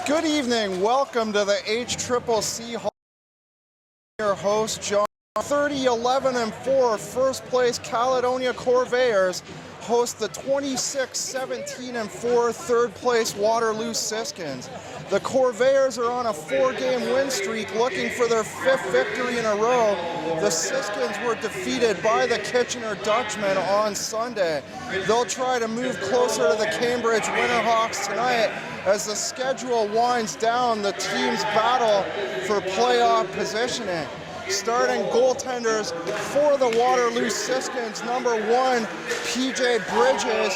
Good evening. Welcome to the HCCC Hall. Your host, John. 30-11-4 first place Caledonia Corvairs host the 26-17-4 third place Waterloo Siskins. The Corvairs are on a 4-game win streak looking for their 5th victory in a row. The Siskins were defeated by the Kitchener Dutchmen on Sunday. They'll try to move closer to the Cambridge Winterhawks tonight as the schedule winds down the teams battle for playoff positioning. Starting goaltenders for the Waterloo Siskins, number 1, PJ Bridges.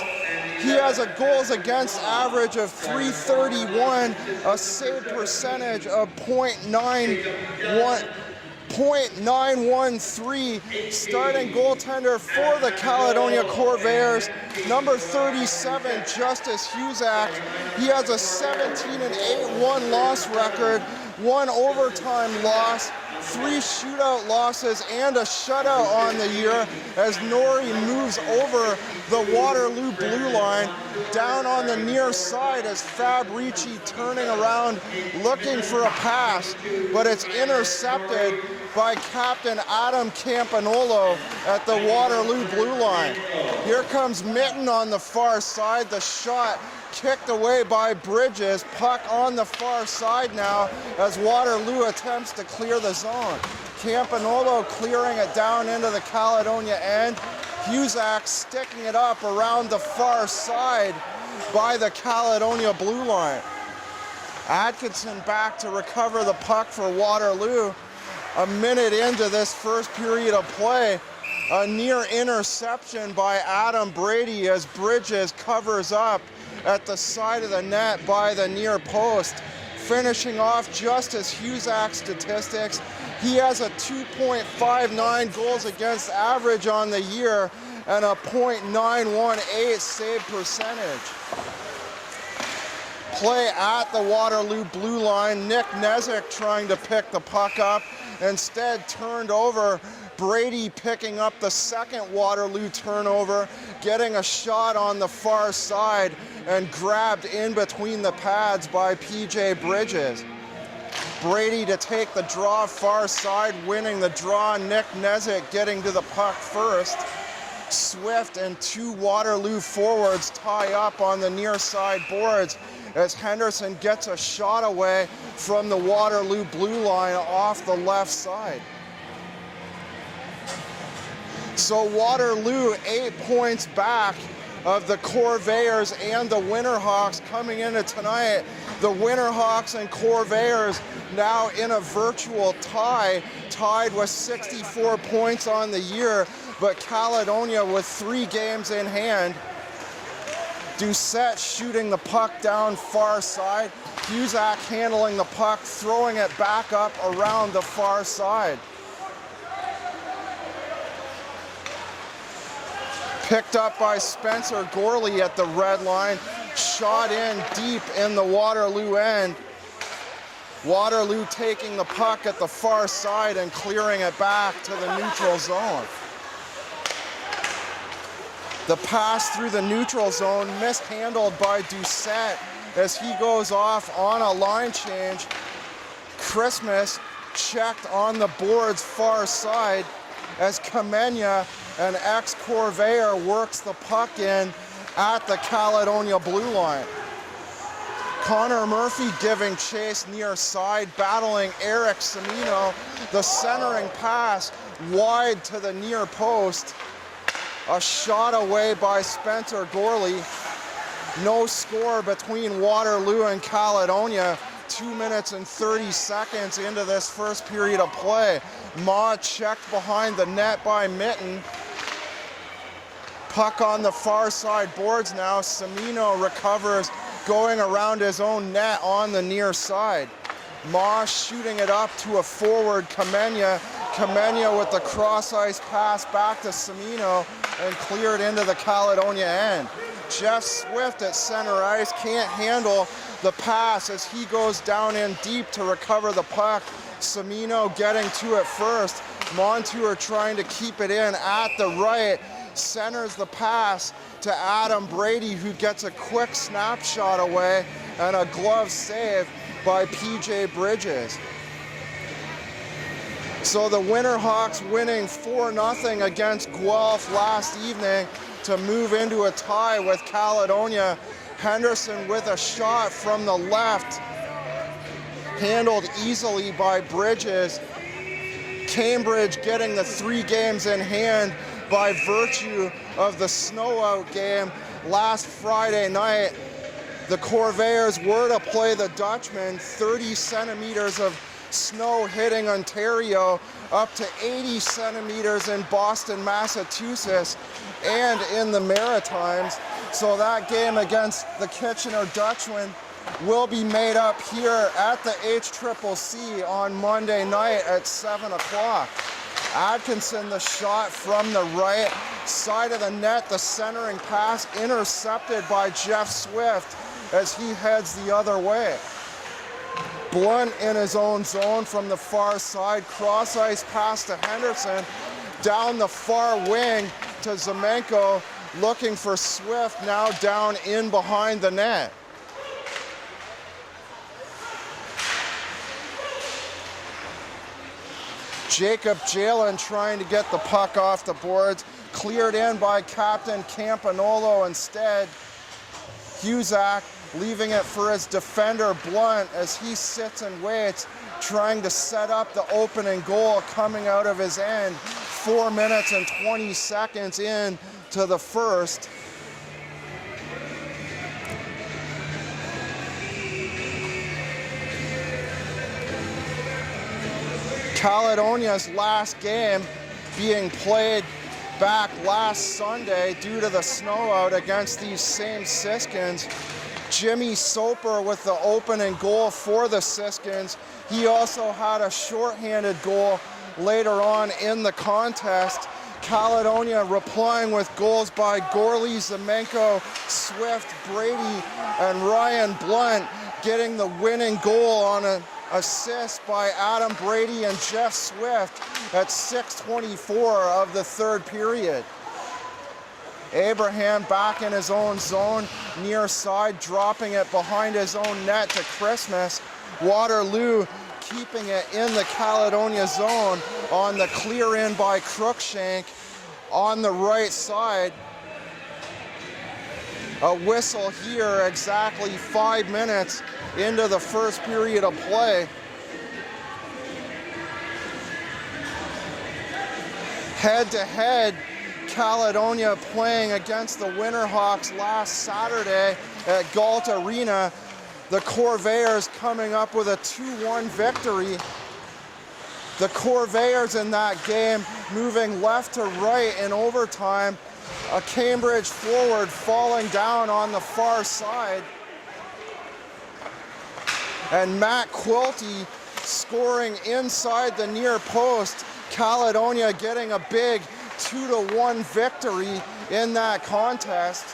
He has a goals against average of .331, a save percentage of .913. Starting goaltender for the Caledonia Corvairs, number 37, Justice Husak. He has a 17-8-1 loss record, 1 overtime loss, 3 shootout losses, and a shutout on the year as Nori moves over the Waterloo blue line. Down on the near side as Fabrici turning around looking for a pass, but it's intercepted by Captain Adam Campanolo at the Waterloo blue line. Here comes Mitten on the far side. The shot kicked away by Bridges. Puck on the far side now as Waterloo attempts to clear the zone. Campanolo clearing it down into the Caledonia end. Husak sticking it up around the far side by the Caledonia blue line. Atkinson back to recover the puck for Waterloo. A minute into this first period of play, a near interception by Adam Brady as Bridges covers up at the side of the net by the near post. Finishing off Justice Husak's statistics, he has a 2.59 goals against average on the year and a .918 save percentage. Play at the Waterloo blue line. Nick Nezik trying to pick the puck up, instead turned over. Brady picking up the second Waterloo turnover, getting a shot on the far side and grabbed in between the pads by PJ Bridges. Brady to take the draw far side, winning the draw. Nick Nezik getting to the puck first. Swift and 2 Waterloo forwards tie up on the near side boards as Henderson gets a shot away from the Waterloo blue line off the left side. So Waterloo 8 points back of the Corvairs and the Winterhawks coming into tonight. The Winterhawks and Corvairs now in a virtual tie, tied with 64 points on the year, but Caledonia with 3 games in hand. Doucette shooting the puck down far side. Husak handling the puck, throwing it back up around the far side. Picked up by Spencer Gorley at the red line. Shot in deep in the Waterloo end. Waterloo taking the puck at the far side and clearing it back to the neutral zone. The pass through the neutral zone mishandled by Doucette as he goes off on a line change. Christmas checked on the boards far side as Kamenya, an ex-Corvair, works the puck in at the Caledonia blue line. Connor Murphy giving chase near side, battling Eric Semino. The centering pass wide to the near post. A shot away by Spencer Gorley. No score between Waterloo and Caledonia. 2 minutes and 30 seconds into this first period of play. Ma checked behind the net by Mitten. Puck on the far side boards now. Semino recovers, going around his own net on the near side. Ma shooting it up to a forward, Kamenya. Kamenya with the cross ice pass back to Semino and cleared into the Caledonia end. Jeff Swift at center ice can't handle the pass as he goes down in deep to recover the puck. Semino getting to it first. Montour trying to keep it in at the right. Centers the pass to Adam Brady, who gets a quick snapshot away and a glove save by PJ Bridges. So the Winterhawks winning 4-0 against Guelph last evening to move into a tie with Caledonia. Henderson with a shot from the left, handled easily by Bridges. Cambridge getting the 3 games in hand by virtue of the snow out game last Friday night. The Corvairs were to play the Dutchmen. 30 centimeters of snow hitting Ontario, up to 80 centimeters in Boston, Massachusetts, and in the Maritimes. So that game against the Kitchener Dutchmen will be made up here at the HCCC on Monday night at 7 o'clock. Atkinson, the shot from the right side of the net, the centering pass intercepted by Jeff Swift as he heads the other way. Blunt in his own zone from the far side, cross ice pass to Henderson, down the far wing to Zemenko, looking for Swift, now down in behind the net. Jacob Jalen trying to get the puck off the boards, cleared in by Captain Campanolo instead. Husak leaving it for his defender Blunt as he sits and waits, trying to set up the opening goal coming out of his end. 4 minutes and 20 seconds in to the first. Caledonia's last game being played back last Sunday due to the snow out against these same Siskins. Jimmy Soper with the opening goal for the Siskins. He also had a shorthanded goal later on in the contest. Caledonia replying with goals by Gorley, Zemenko, Swift, Brady, and Ryan Blunt, getting the winning goal on an assist by Adam Brady and Jeff Swift at 6:24 of the third period. Abraham back in his own zone, near side, dropping it behind his own net to Christmas. Waterloo keeping it in the Caledonia zone on the clear in by Crookshank on the right side. A whistle here exactly 5 minutes into the first period of play. Head to head, Caledonia playing against the Winterhawks last Saturday at Galt Arena. The Corvairs coming up with a 2-1 victory. The Corvairs in that game moving left to right in overtime. A Cambridge forward falling down on the far side. And Matt Quilty scoring inside the near post. Caledonia getting a big 2-1 victory in that contest.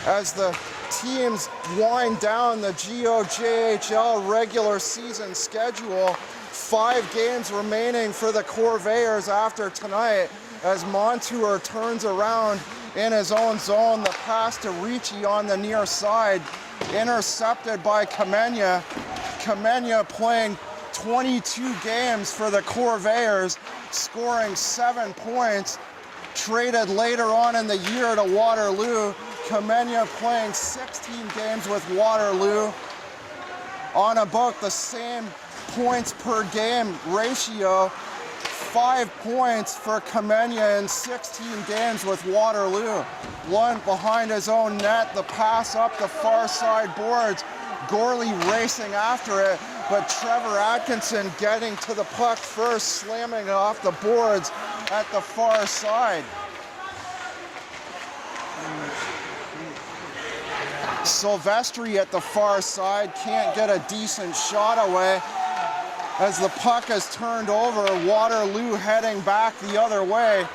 As the teams wind down the GOJHL regular season schedule, 5 games remaining for the Corvairs after tonight as Montour turns around in his own zone. The pass to Ricci on the near side, intercepted by Kamenya. Kamenya playing 22 games for the Corvairs, scoring 7 points. Traded later on in the year to Waterloo. Kamenya playing 16 games with Waterloo on about the same points per game ratio. 5 points for Kamenya in 16 games with Waterloo. Blunt behind his own net, the pass up the far side boards. Gorley racing after it, but Trevor Atkinson getting to the puck first, slamming it off the boards at the far side. Silvestri at the far side can't get a decent shot away as the puck is turned over. Waterloo heading back the other way.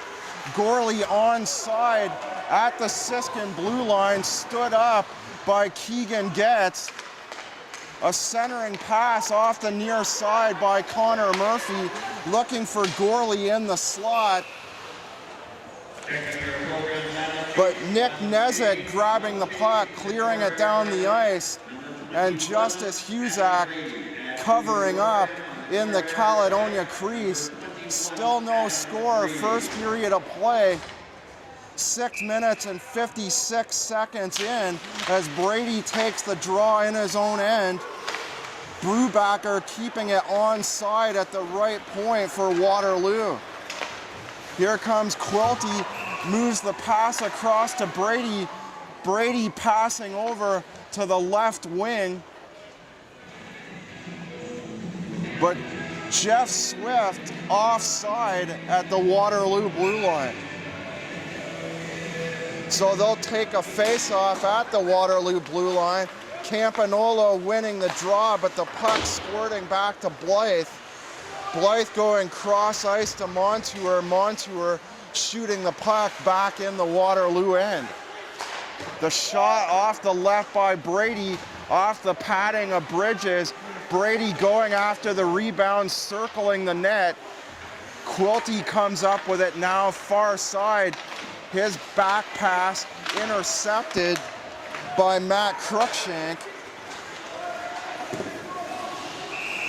Gorley onside at the Siskin blue line, stood up by Keegan Getz. A centering pass off the near side by Connor Murphy, looking for Gorley in the slot. But Nick Nezick grabbing the puck, clearing it down the ice, and Justice Husak covering up in the Caledonia crease. Still no score, first period of play. 6 minutes and 56 seconds in as Brady takes the draw in his own end. Brubaker keeping it onside at the right point for Waterloo. Here comes Quilty, moves the pass across to Brady. Brady passing over to the left wing. But Jeff Swift offside at the Waterloo blue line. So they'll take a face-off at the Waterloo blue line. Campanolo winning the draw, but the puck squirting back to Blythe. Blythe going cross ice to Montour. Montour shooting the puck back in the Waterloo end. The shot off the left by Brady, off the padding of Bridges. Brady going after the rebound, circling the net. Quilty comes up with it now far side. His back pass intercepted by Matt Cruikshank.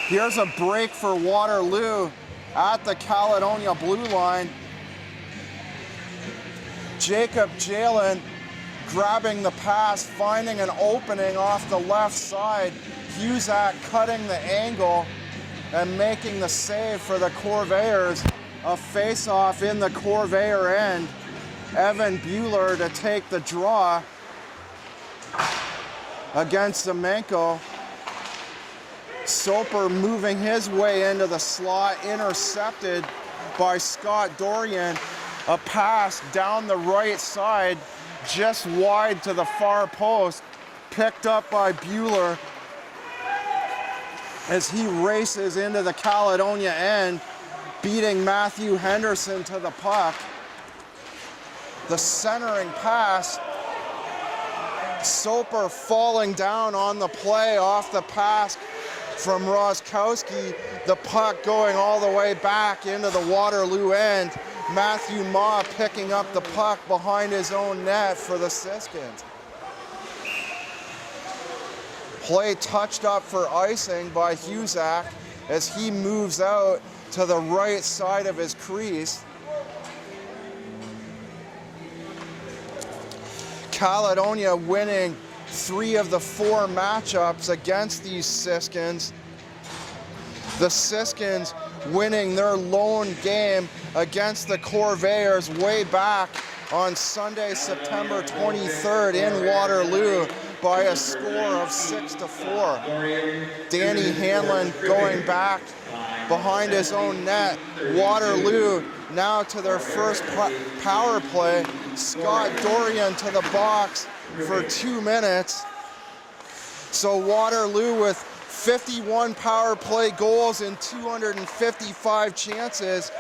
Here's a break for Waterloo at the Caledonia blue line. Jacob Jalen grabbing the pass, finding an opening off the left side. Husak cutting the angle and making the save for the Corvairs. A face-off in the Corvair end. Evan Bueller to take the draw against Zemenko. Soper moving his way into the slot, intercepted by Scott Dorian. A pass down the right side, just wide to the far post, picked up by Bueller as he races into the Caledonia end, beating Matthew Henderson to the puck. The centering pass, Soper falling down on the play off the pass from Roskowski. The puck going all the way back into the Waterloo end. Matthew Ma picking up the puck behind his own net for the Siskins. Play touched up for icing by Husak as he moves out to the right side of his crease. Caledonia winning 3 of the 4 matchups against these Siskins. The Siskins winning their lone game against the Corvairs way back on Sunday, September 23rd in Waterloo by a score of 6-4. Danny Hanlon going back behind his own net. Waterloo now to their first power play. Scott Dorian to the box for 2 minutes. So Waterloo with 51 power play goals in 255 chances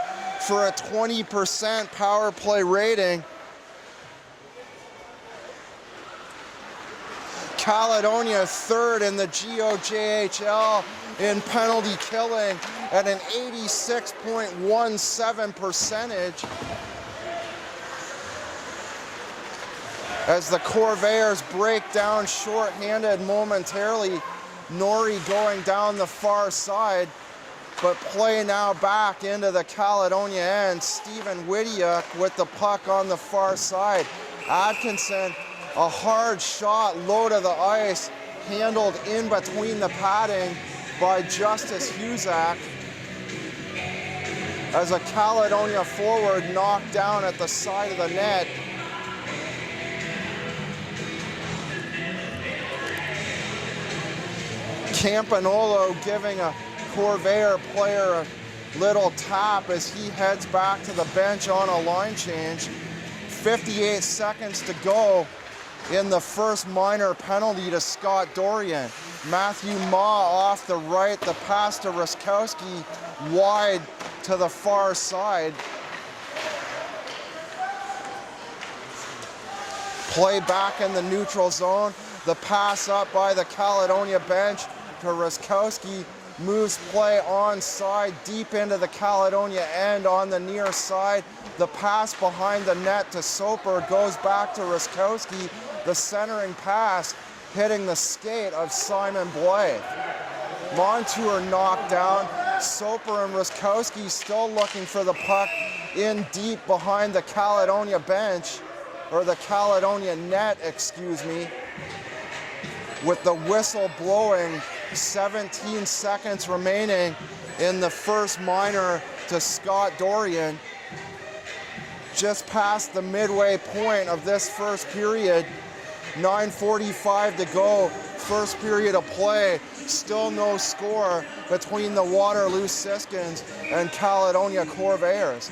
for a 20% power play rating. Caledonia third in the GOJHL in penalty killing at an 86.17 percentage. As the Corvairs break down short-handed momentarily, Norrie going down the far side, but play now back into the Caledonia end. Stephen Widiuk with the puck on the far side. Atkinson, a hard shot low to the ice, handled in between the padding by Justice Husak. As a Caledonia forward knocked down at the side of the net. Campanolo giving a Corvair player a little tap as he heads back to the bench on a line change. 58 seconds to go in the first minor penalty to Scott Dorian. Matthew Ma off the right, the pass to Roskowski wide to the far side. Play back in the neutral zone. The pass up by the Caledonia bench to Roskowski, moves play onside deep into the Caledonia end on the near side. The pass behind the net to Soper goes back to Ruskowski. The centering pass hitting the skate of Simon Blythe. Montour knocked down. Soper and Ruskowski still looking for the puck in deep behind the Caledonia bench, or the Caledonia net, excuse me. With the whistle blowing, 17 seconds remaining in the first minor to Scott Dorian. Just past the midway point of this first period, 9:45 to go, first period of play, still no score between the Waterloo Siskins and Caledonia Corvairs.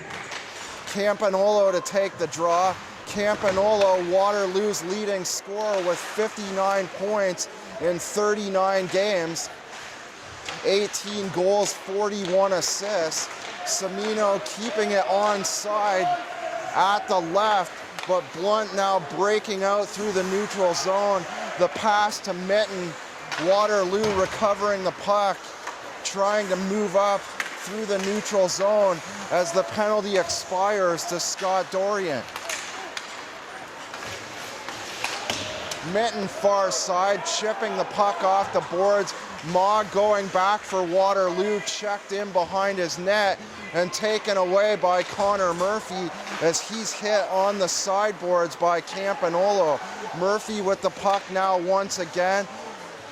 Campanolo to take the draw. Campanolo, Waterloo's leading scorer with 59 points in 39 games, 18 goals, 41 assists. Semino keeping it onside at the left, but Blunt now breaking out through the neutral zone. The pass to Mitten, Waterloo recovering the puck, trying to move up through the neutral zone as the penalty expires to Scott Dorian. Mitten far side, chipping the puck off the boards. Mogg going back for Waterloo, checked in behind his net and taken away by Connor Murphy as he's hit on the sideboards by Campanolo. Murphy with the puck now once again.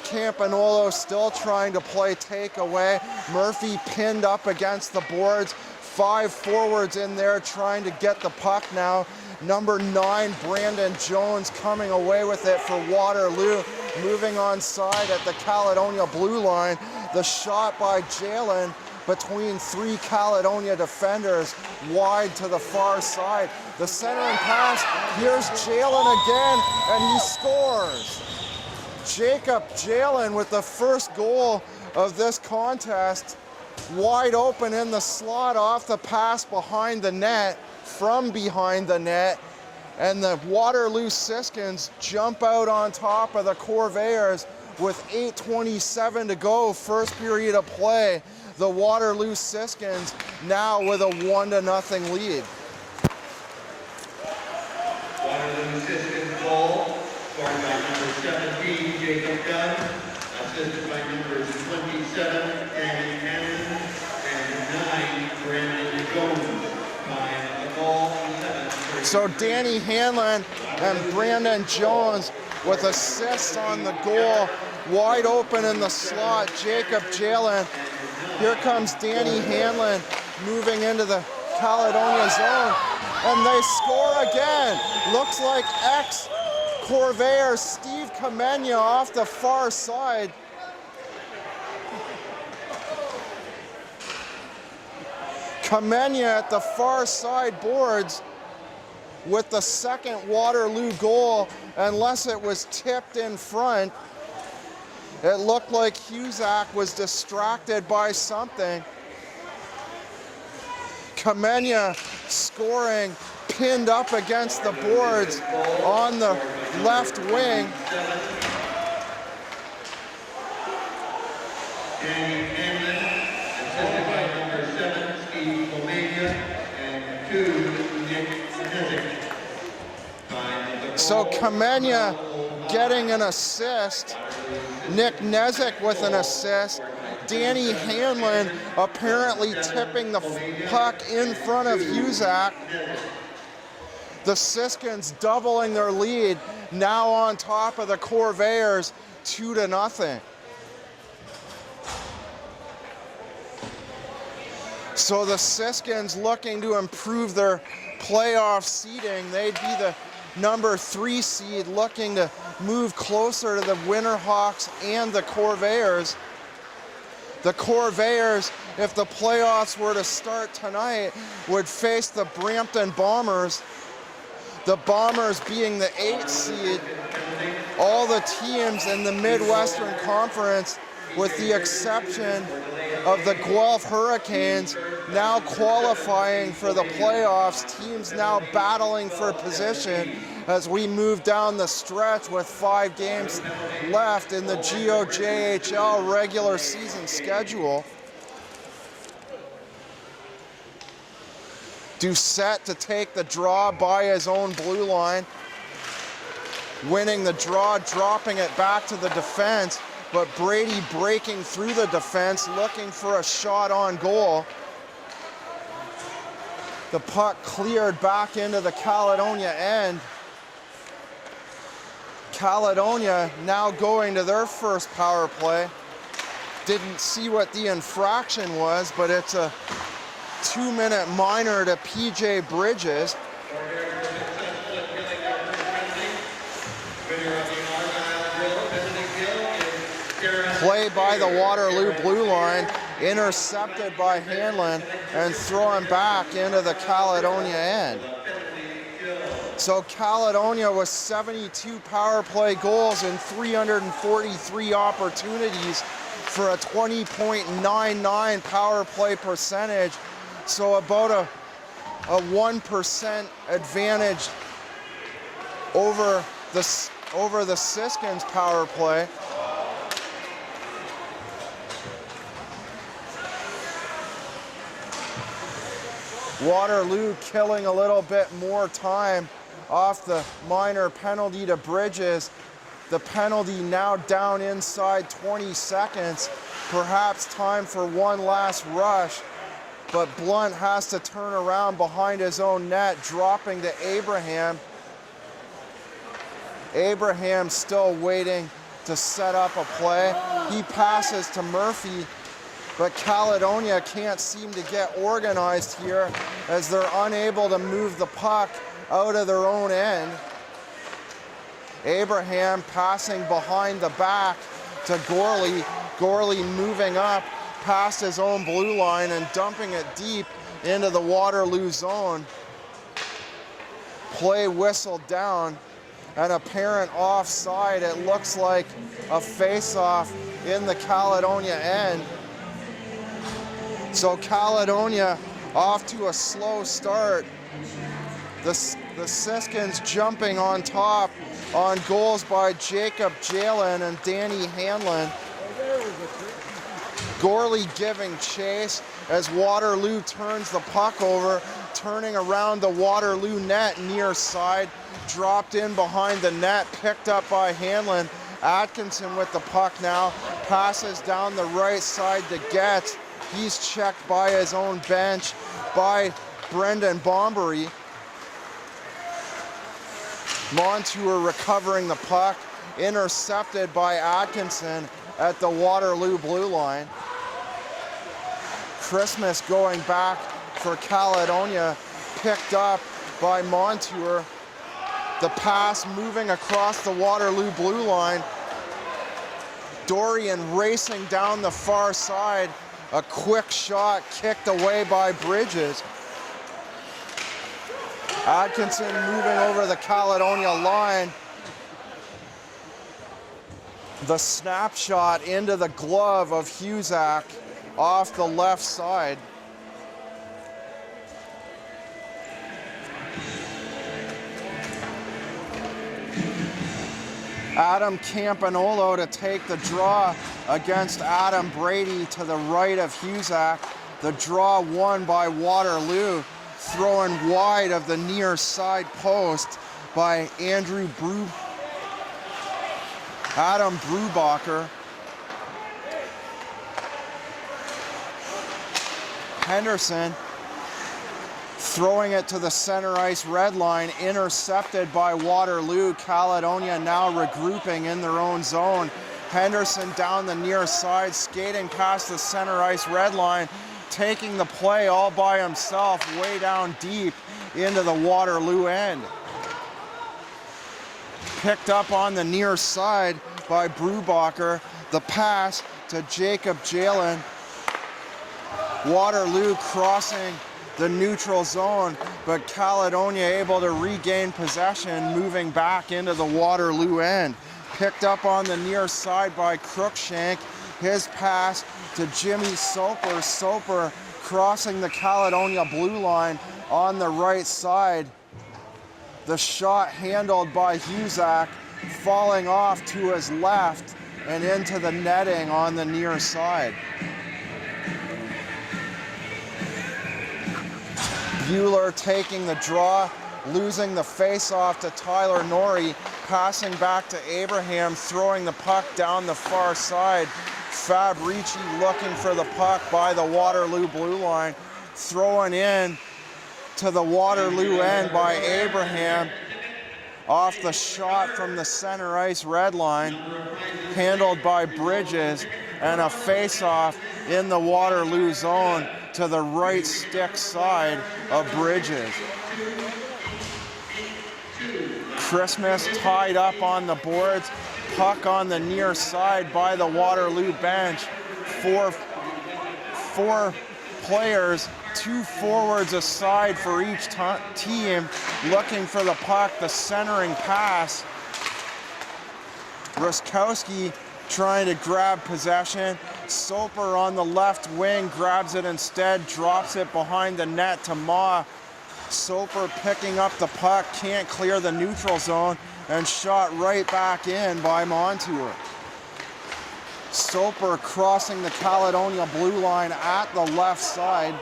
Campanolo still trying to play takeaway. Murphy pinned up against the boards. 5 forwards in there trying to get the puck now. Number 9, Brandon Jones coming away with it for Waterloo. Moving on side at the Caledonia blue line. The shot by Jalen between 3 Caledonia defenders, wide to the far side. The centering pass, here's Jalen again, and he scores. Jacob Jalen with the first goal of this contest, wide open in the slot off the pass behind the net, from behind the net, and the Waterloo Siskins jump out on top of the Corvairs with 8:27 to go, first period of play. The Waterloo Siskins now with a 1-0 lead. Waterloo Siskins goal, scored by number 17, Jacob Dunn, assisted by numbers 27, Danny Hannon, and 9, Brandon Jones. By a goal, 7. So Danny Hanlon and Brandon Jones with assists on the goal. Wide open in the slot, Jacob Jalen. Here comes Danny Hanlon moving into the Caledonia zone, and they score again. Looks like ex-Corvairs Steve Kamenya off the far side. Kamenya at the far side boards with the second Waterloo goal, unless it was tipped in front. It looked like Husak was distracted by something. Kamenya scoring, pinned up against the boards on the left wing. Danny Hanlon, assisted by number 7, Steve Comania, and 2, Nick Nezik. So Kamenya getting an assist. Nick Nezik with an assist. Danny Hanlon apparently tipping the puck in front of Husak. The Siskins doubling their lead, now on top of the Corvairs, 2-0. So the Siskins looking to improve their playoff seeding. They'd be the number 3 seed, looking to move closer to the Winterhawks and the Corvairs. The Corvairs, if the playoffs were to start tonight, would face the Brampton Bombers. The Bombers being the 8th seed. All the teams in the Midwestern Conference, with the exception of the Guelph Hurricanes, now qualifying for the playoffs. Teams now battling for position as we move down the stretch with 5 games left in the GOJHL regular season schedule. Doucette to take the draw by his own blue line. Winning the draw, dropping it back to the defense, but Brady breaking through the defense, looking for a shot on goal. The puck cleared back into the Caledonia end. Caledonia now going to their first power play. Didn't see what the infraction was, but it's a 2-minute minor to PJ Bridges. Play by the Waterloo blue line, intercepted by Hanlon and thrown back into the Caledonia end. So Caledonia with 72 power play goals and 343 opportunities for a 20.99 power play percentage. So about a 1% advantage over the Siskins power play. Waterloo killing a little bit more time off the minor penalty to Bridges. The penalty now down inside 20 seconds. Perhaps time for one last rush, but Blunt has to turn around behind his own net, dropping to Abraham. Abraham still waiting to set up a play. He passes to Murphy, but Caledonia can't seem to get organized here as they're unable to move the puck out of their own end. Abraham passing behind the back to Gorley. Gorley moving up past his own blue line and dumping it deep into the Waterloo zone. Play whistled down. An apparent offside. It looks like a face-off in the Caledonia end. So Caledonia off to a slow start. The Siskins jumping on top on goals by Jacob Jalen and Danny Hanlon. Gorley giving chase as Waterloo turns the puck over, turning around the Waterloo net near side, dropped in behind the net, picked up by Hanlon. Atkinson with the puck now, passes down the right side to Getz. He's checked by his own bench by Brendan Bombery. Montour recovering the puck, intercepted by Atkinson at the Waterloo blue line. Christmas going back for Caledonia, picked up by Montour. The pass moving across the Waterloo blue line. Dorian racing down the far side. A quick shot kicked away by Bridges. Atkinson moving over the Caledonia line. The snapshot into the glove of Husak off the left side. Adam Campanolo to take the draw against Adam Brady to the right of Husak. The draw won by Waterloo, thrown wide of the near side post by Adam Brubacher. Henderson throwing it to the center ice red line, intercepted by Waterloo. Caledonia now regrouping in their own zone. Henderson down the near side, skating past the center ice red line, taking the play all by himself, way down deep into the Waterloo end. Picked up on the near side by Brubacher. The pass to Jacob Jalen. Waterloo crossing the neutral zone, but Caledonia able to regain possession, moving back into the Waterloo end. Picked up on the near side by Crookshank. His pass to Jimmy Soper. Soper crossing the Caledonia blue line on the right side. The shot handled by Husak, falling off to his left and into the netting on the near side. Bueller taking the draw, losing the face-off to Tyler Norrie, passing back to Abraham, throwing the puck down the far side. Fabrici looking for the puck by the Waterloo blue line, throwing in to the Waterloo end by Abraham, off the shot from the center ice red line, handled by Bridges, and a face-off in the Waterloo zone to the right stick side of Bridges. Christmas tied up on the boards, puck on the near side by the Waterloo bench. Four players, 2 forwards aside for each team, looking for the puck, the centering pass. Ruskowski trying to grab possession. Soper on the left wing grabs it instead, drops it behind the net to Ma. Soper picking up the puck, can't clear the neutral zone, and shot right back in by Montour. Soper crossing the Caledonia blue line at the left side.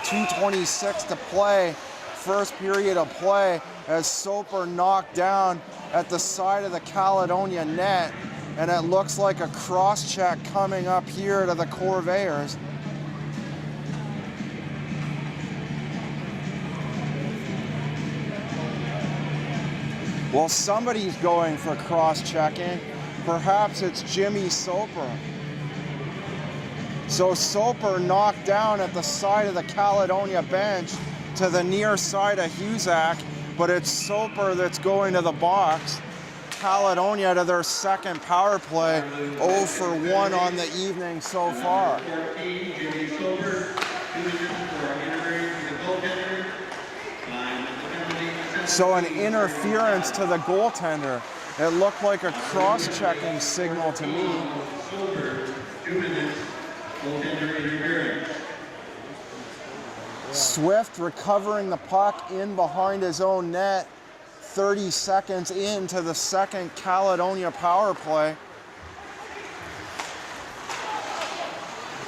2:26 to play, first period of play, as Soper knocked down at the side of the Caledonia net, and it looks like a cross-check coming up here to the Corvairs. Well, somebody's going for cross-checking. Perhaps it's Jimmy Soper. So Soper knocked down at the side of the Caledonia bench to the near side of Husak, but it's Soper that's going to the box. Caledonia to their second power play, 0 for 1 on the evening so far. So an interference to the goaltender. It looked like a cross-checking signal to me. Swift recovering the puck in behind his own net, 30 seconds into the second Caledonia power play.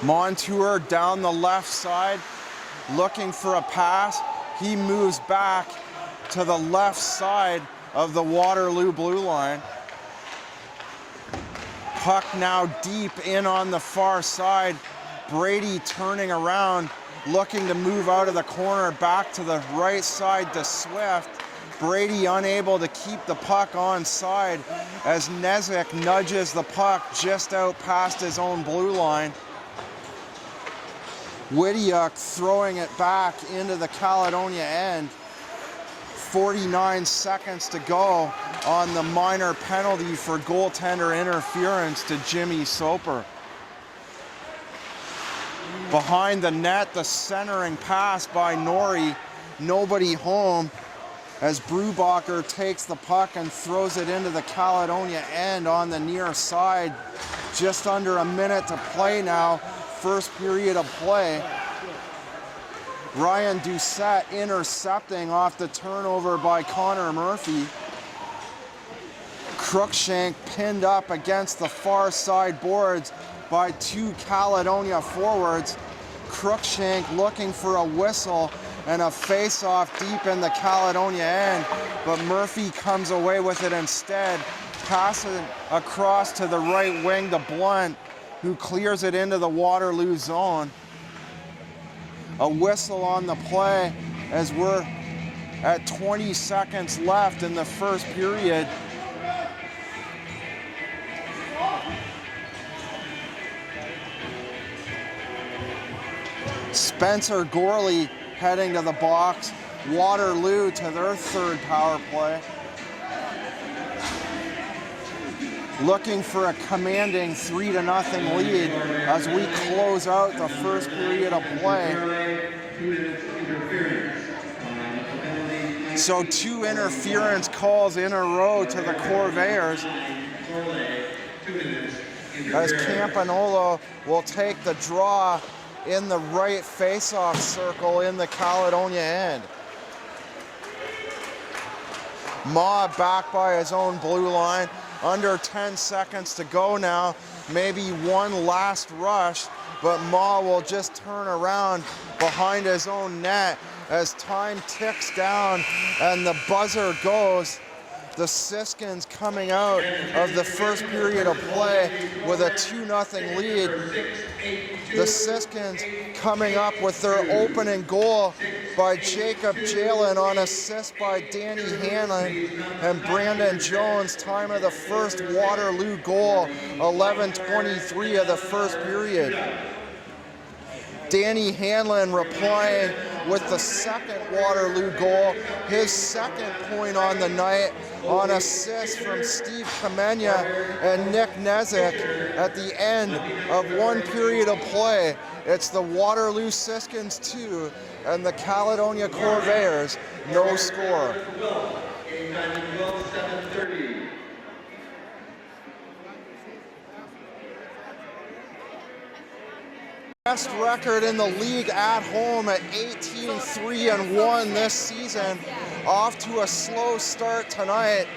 Montour down the left side, looking for a pass. He moves back to the left side of the Waterloo blue line. Puck now deep in on the far side. Brady turning around, looking to move out of the corner back to the right side to Swift. Brady unable to keep the puck onside as Nezik nudges the puck just out past his own blue line. Widiuk throwing it back into the Caledonia end. 49 seconds to go on the minor penalty for goaltender interference to Jimmy Soper. Behind the net, the centering pass by Norrie. Nobody home as Brubacher takes the puck and throws it into the Caledonia end on the near side. Just under a minute to play now, first period of play. Ryan Doucette intercepting off the turnover by Connor Murphy. Cruikshank pinned up against the far side boards by 2 Caledonia forwards. Cruikshank looking for a whistle and a face-off deep in the Caledonia end, but Murphy comes away with it instead, passing across to the right wing to Blunt, who clears it into the Waterloo zone. A whistle on the play as we're at 20 seconds left in the first period. Spencer Gorley heading to the box. Waterloo to their third power play. Looking for a commanding 3-0 lead as we close out the first period of play. So 2 interference calls in a row to the Corvairs as Campanolo will take the draw in the right face-off circle in the Caledonia end. Ma back by his own blue line. Under 10 seconds to go now. Maybe one last rush, but Ma will just turn around behind his own net as time ticks down and the buzzer goes. The Siskins coming out of the first period of play with a 2-0 lead. The Siskins coming up with their opening goal by Jacob Jalen on assist by Danny Hanlon and Brandon Jones. Time of the first Waterloo goal, 11:23 of the first period. Danny Hanlon replying with the second Waterloo goal, his second point on the night on assist from Steve Kamenya and Nick Nezik at the end of one period of play. It's the Waterloo Siskins 2 and the Caledonia Corvairs no score. Best record in the league at home at 18-3-1 this season. Off to a slow start tonight.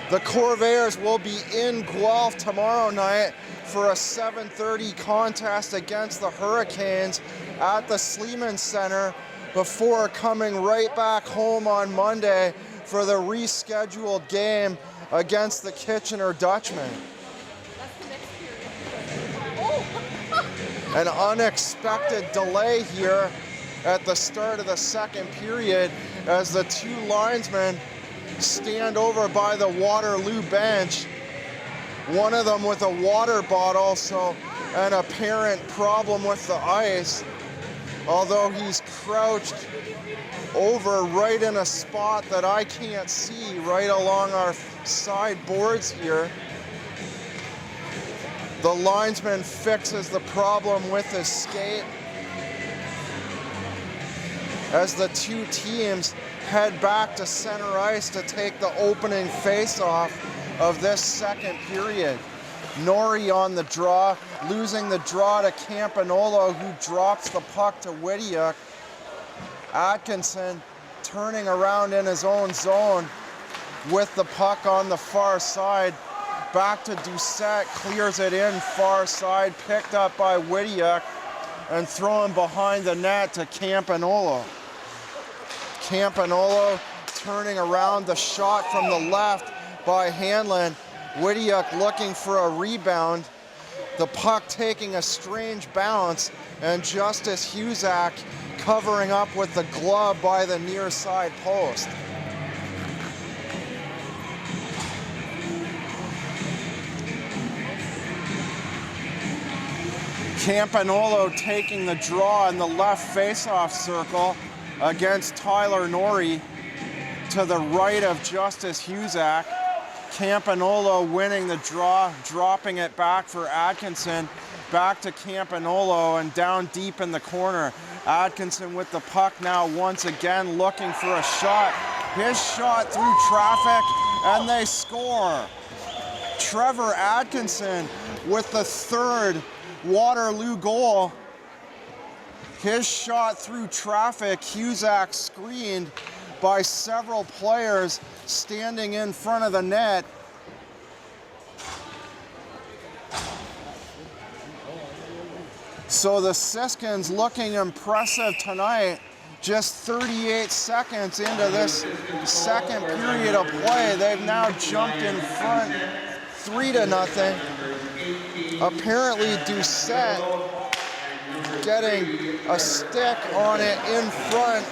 The Corvairs will be in Guelph tomorrow night for a 7:30 contest against the Hurricanes at the Sleeman Center before coming right back home on Monday for the rescheduled game against the Kitchener Dutchmen. An unexpected delay here at the start of the second period as the two linesmen stand over by the Waterloo bench. One of them with a water bottle, so an apparent problem with the ice, although he's crouched over right in a spot that I can't see right along our side boards here. The linesman fixes the problem with his skate as the two teams head back to center ice to take the opening face-off of this second period. Norrie on the draw, losing the draw to Campanolo, who drops the puck to Whittiuk. Atkinson turning around in his own zone with the puck on the far side. Back to Doucette, clears it in far side, picked up by Whittiuk and thrown behind the net to Campanolo. Campanolo turning around, the shot from the left by Hanlon. Whittiuk looking for a rebound. The puck taking a strange bounce, and Justice Husak covering up with the glove by the near side post. Campanolo taking the draw in the left face-off circle against Tyler Norrie to the right of Justice Husak. Campanolo winning the draw, dropping it back for Atkinson. Back to Campanolo and down deep in the corner. Atkinson with the puck now once again looking for a shot. His shot through traffic and they score. Trevor Atkinson with the third Waterloo goal. His shot through traffic, Husak screened by several players standing in front of the net. So the Siskins looking impressive tonight. Just 38 seconds into this second period of play, they've now jumped in front 3-0. Apparently Doucette getting a stick on it in front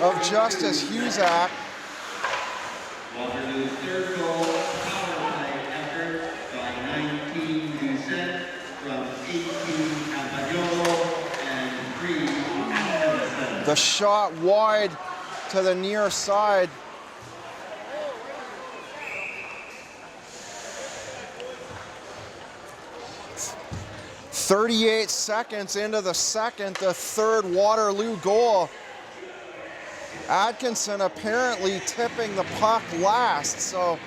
of Justice Husak. Waterloo's third goal, power play effort by 19 Doucette from 18 Campagnolo and 3 Atkinson. The shot wide to the near side. "38 seconds into the second, the third Waterloo goal. Atkinson apparently tipping the puck last, so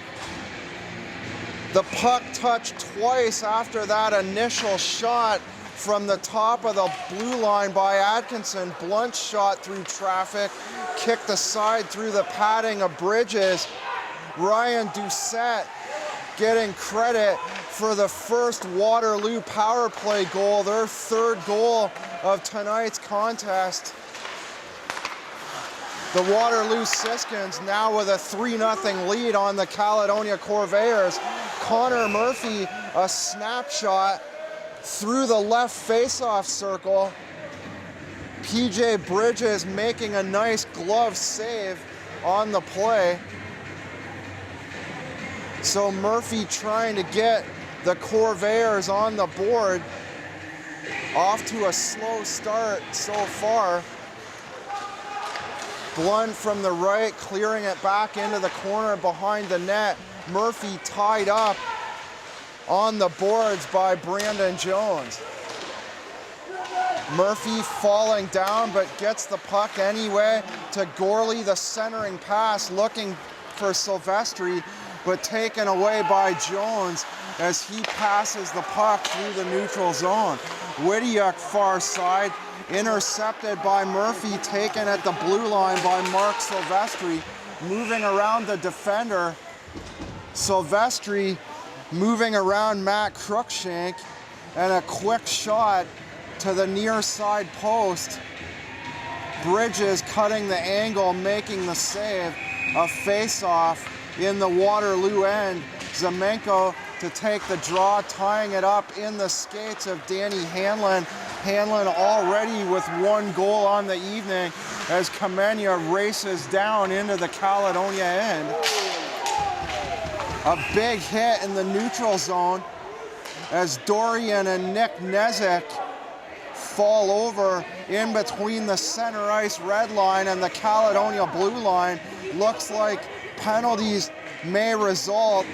the puck touched twice after that initial shot from the top of the blue line by Atkinson. Blunt shot through traffic, kicked aside through the padding of Bridges. Ryan Doucette getting credit for the first Waterloo power play goal, their third goal of tonight's contest. The Waterloo Siskins now with a 3-0 lead on the Caledonia Corvairs. Connor Murphy, a snapshot through the left face-off circle. PJ Bridges making a nice glove save on the play. So Murphy trying to get the Corvairs on the board. Off to a slow start so far. Blunt from the right, clearing it back into the corner behind the net. Murphy tied up on the boards by Brandon Jones. Murphy falling down, but gets the puck anyway to Gorley, the centering pass, looking for Silvestri, but taken away by Jones as he passes the puck through the neutral zone. Widiuk far side, intercepted by Murphy, taken at the blue line by Mark Silvestri, moving around the defender. Silvestri moving around Matt Cruikshank, and a quick shot to the near side post. Bridges cutting the angle, making the save. A face-off in the Waterloo end. Zamenko to take the draw, tying it up in the skates of Danny Hanlon. Hanlon already with 1 goal on the evening as Kamenia races down into the Caledonia end. A big hit in the neutral zone as Dorian and Nick Nezik fall over in between the center ice red line and the Caledonia blue line. Looks like penalties may result.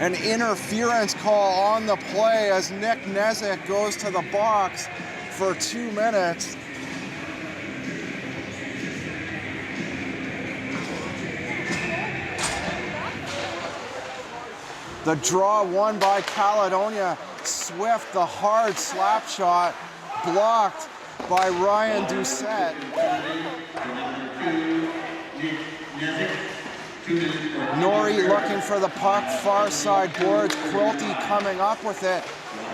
An interference call on the play as Nick Nezik goes to the box for 2 minutes. The draw won by Caledonia. Swift, the hard slap shot, blocked by Ryan Doucette. Norrie looking for the puck, far side boards. Quilty coming up with it.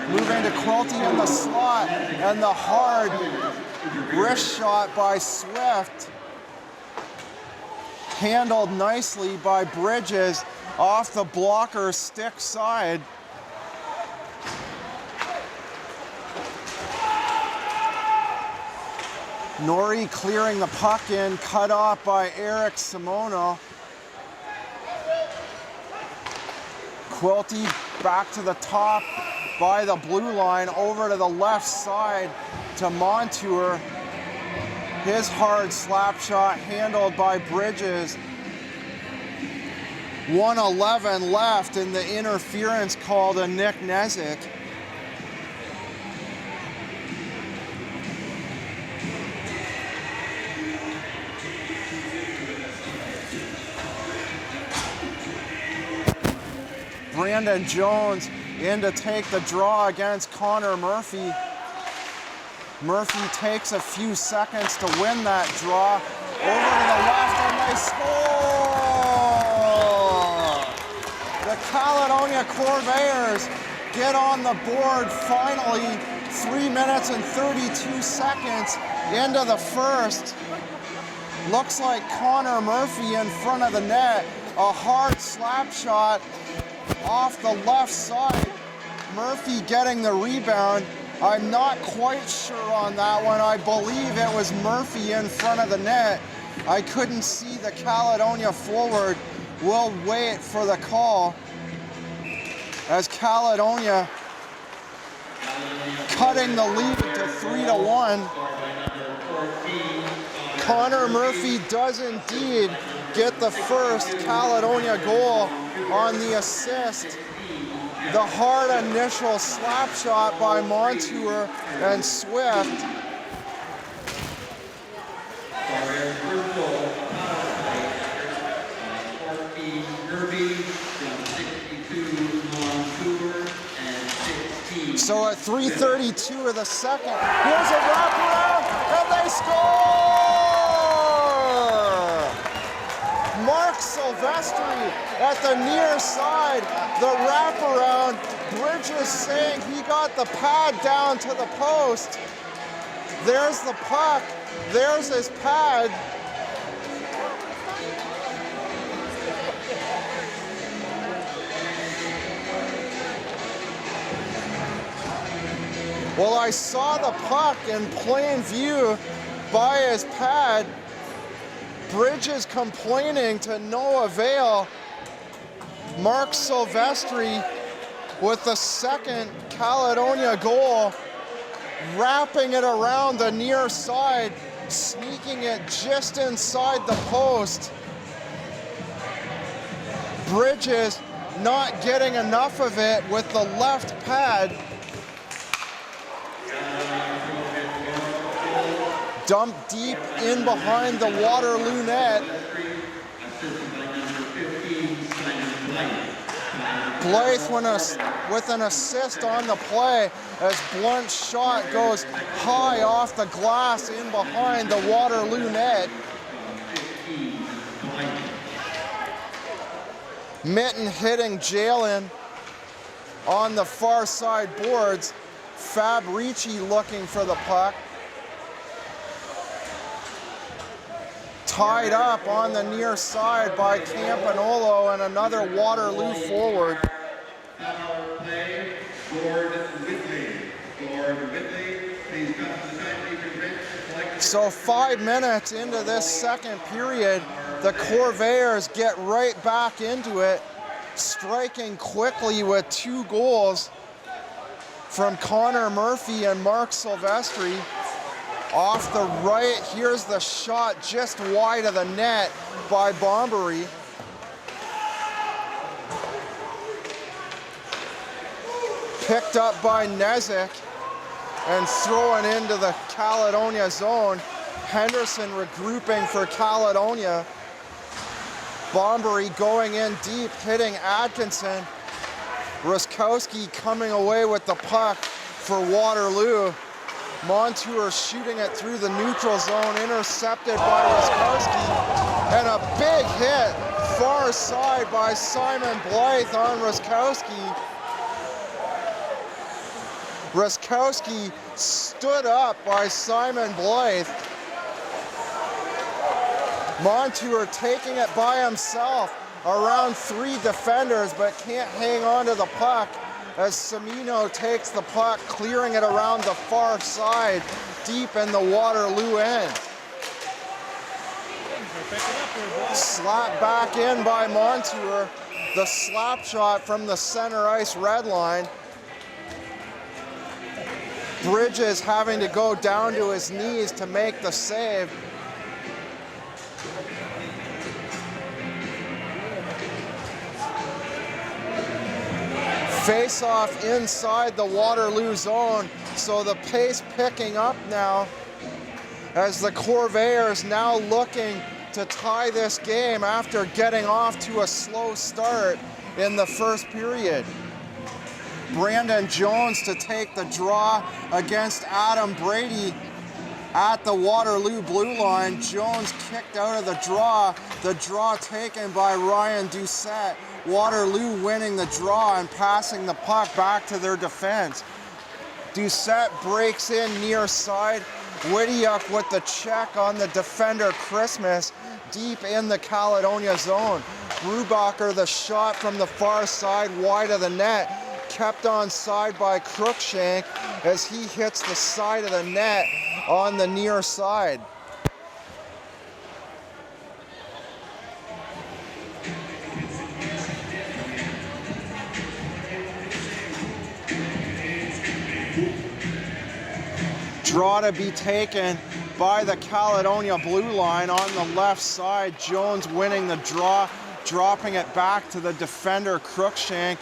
Moving to Quilty in the slot, and the hard wrist shot by Swift. Handled nicely by Bridges off the blocker stick side. Norrie clearing the puck in, cut off by Eric Simono. Quilty back to the top by the blue line, over to the left side to Montour. His hard slap shot handled by Bridges. 1:11 left in the interference call to Nick Nezik. Brandon Jones in to take the draw against Connor Murphy. Murphy takes a few seconds to win that draw. Over to the left, and they score! The Caledonia Corvairs get on the board finally. 3 minutes and 32 seconds into the first. Looks like Connor Murphy in front of the net. A hard slap shot off the left side. Murphy getting the rebound. I'm not quite sure on that one. I believe it was Murphy in front of the net. I couldn't see the Caledonia forward. We'll wait for the call as Caledonia cutting the lead to 3-1. Connor Murphy does indeed get the first Caledonia goal on the assist. The hard initial slap shot by Montour and Swift. So at 3:32 of the second, here's a wraparound, and they score! Mark Silvestri at the near side, the wraparound. Bridges saying he got the pad down to the post. There's the puck. There's his pad. Well, I saw the puck in plain view by his pad. Bridges complaining to no avail. Mark Silvestri with the second Caledonia goal, wrapping it around the near side, sneaking it just inside the post. Bridges not getting enough of it with the left pad. Dumped deep in behind the Waterloo net. Blythe with an assist on the play as Blunt's shot goes high off the glass in behind the Waterloo net. Mitten hitting Jalen on the far side boards. Fabrici looking for the puck. Tied up on the near side by Campanolo and another Waterloo forward. Power play, Gord Whitley. Gord Whitley, please come to the side, leave your bench. So 5 minutes into this second period, the Corvairs get right back into it, striking quickly with 2 goals from Connor Murphy and Mark Silvestri. Off the right, here's the shot just wide of the net by Bombery. Picked up by Nezik and thrown into the Caledonia zone. Henderson regrouping for Caledonia. Bombery going in deep, hitting Atkinson. Ruskowski coming away with the puck for Waterloo. Montour shooting it through the neutral zone, intercepted by Ruskowski, and a big hit far side by Simon Blythe on Ruskowski. Ruskowski stood up by Simon Blythe. Montour taking it by himself around 3 defenders, but can't hang on to the puck as Semino takes the puck, clearing it around the far side, deep in the Waterloo end. Slapped back in by Montour. The slap shot from the center ice red line. Bridges having to go down to his knees to make the save. Face-off inside the Waterloo zone, so the pace picking up now as the Corvairs now looking to tie this game after getting off to a slow start in the first period. Brandon Jones to take the draw against Adam Brady at the Waterloo blue line. Jones kicked out of the draw taken by Ryan Doucette. Waterloo winning the draw and passing the puck back to their defense. Doucette breaks in near side. Widiuk with the check on the defender Christmas deep in the Caledonia zone. Brubacher the shot from the far side wide of the net, kept on side by Crookshank as he hits the side of the net on the near side. Draw to be taken by the Caledonia blue line on the left side. Jones winning the draw, dropping it back to the defender Crookshank.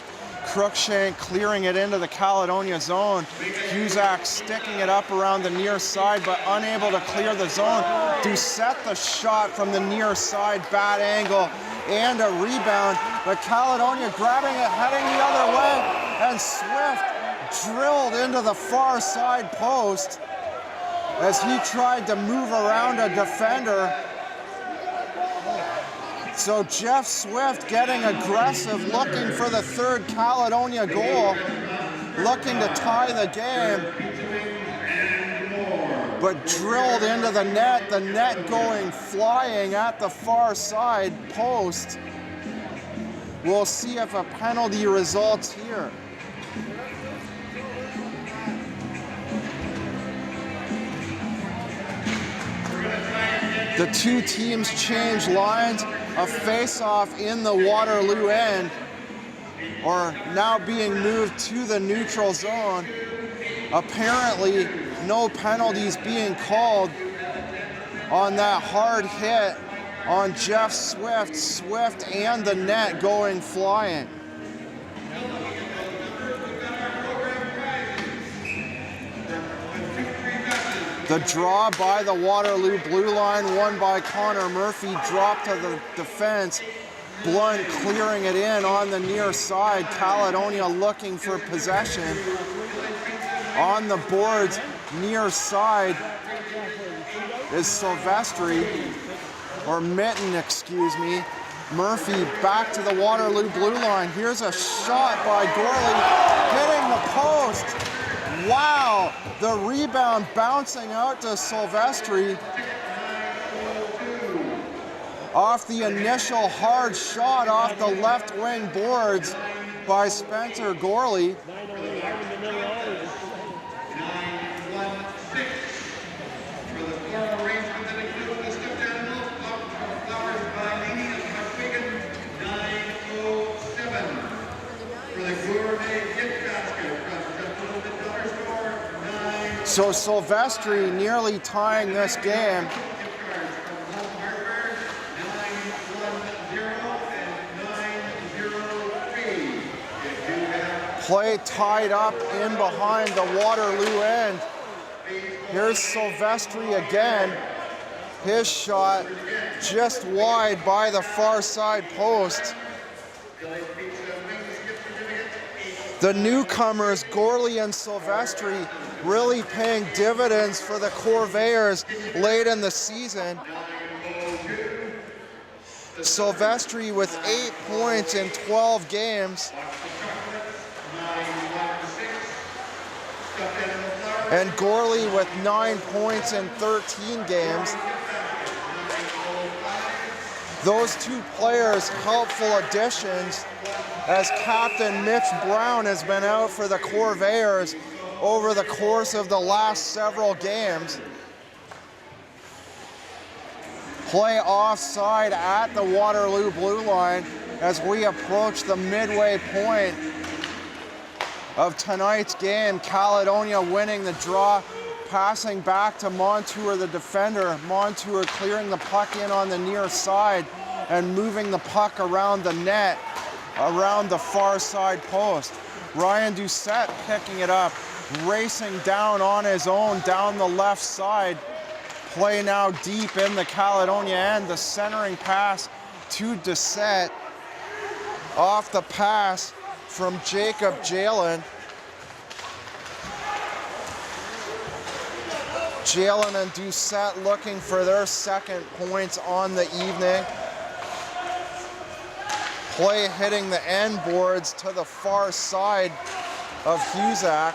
Crookshank clearing it into the Caledonia zone. Cusack sticking it up around the near side but unable to clear the zone. Doucette the shot from the near side, bad angle and a rebound. But Caledonia grabbing it, heading the other way, and Swift drilled into the far side post as he tried to move around a defender. So Jeff Swift getting aggressive, looking for the third Caledonia goal, looking to tie the game. but drilled into the net going flying at the far side post. We'll see if a penalty results here. The two teams change lines. A face-off in the Waterloo end, or now being moved to the neutral zone. Apparently, no penalties being called on that hard hit on Jeff Swift. Swift and the net going flying. The draw by the Waterloo blue line, won by Connor Murphy, dropped to the defense. Blunt clearing it in on the near side. Caledonia looking for possession. On the boards, near side is Silvestri, or Mitten, excuse me. Murphy back to the Waterloo blue line. Here's a shot by Gorley, hitting the post. Wow, the rebound bouncing out to Silvestri off the initial hard shot off the left wing boards by Spencer Gorley. So Silvestri nearly tying this game. Play tied up in behind the Waterloo end. Here's Silvestri again. His shot just wide by the far side post. The newcomers, Gorley and Silvestri, really paying dividends for the Corvairs late in the season. Silvestri with 8 points in 12 games. And Gorley with 9 points in 13 games. Those two players, helpful additions, as Captain Mitch Brown has been out for the Corvairs over the course of the last several games. Play offside at the Waterloo blue line as we approach the midway point of tonight's game. Caledonia winning the draw, passing back to Montour, the defender. Montour clearing the puck in on the near side and moving the puck around the net, around the far side post. Ryan Doucette picking it up, racing down on his own down the left side. Play now deep in the Caledonia end. The centering pass to Doucette. Off the pass from Jacob Jalen. Jalen and Doucette looking for their second points on the evening. Play hitting the end boards to the far side of Husak.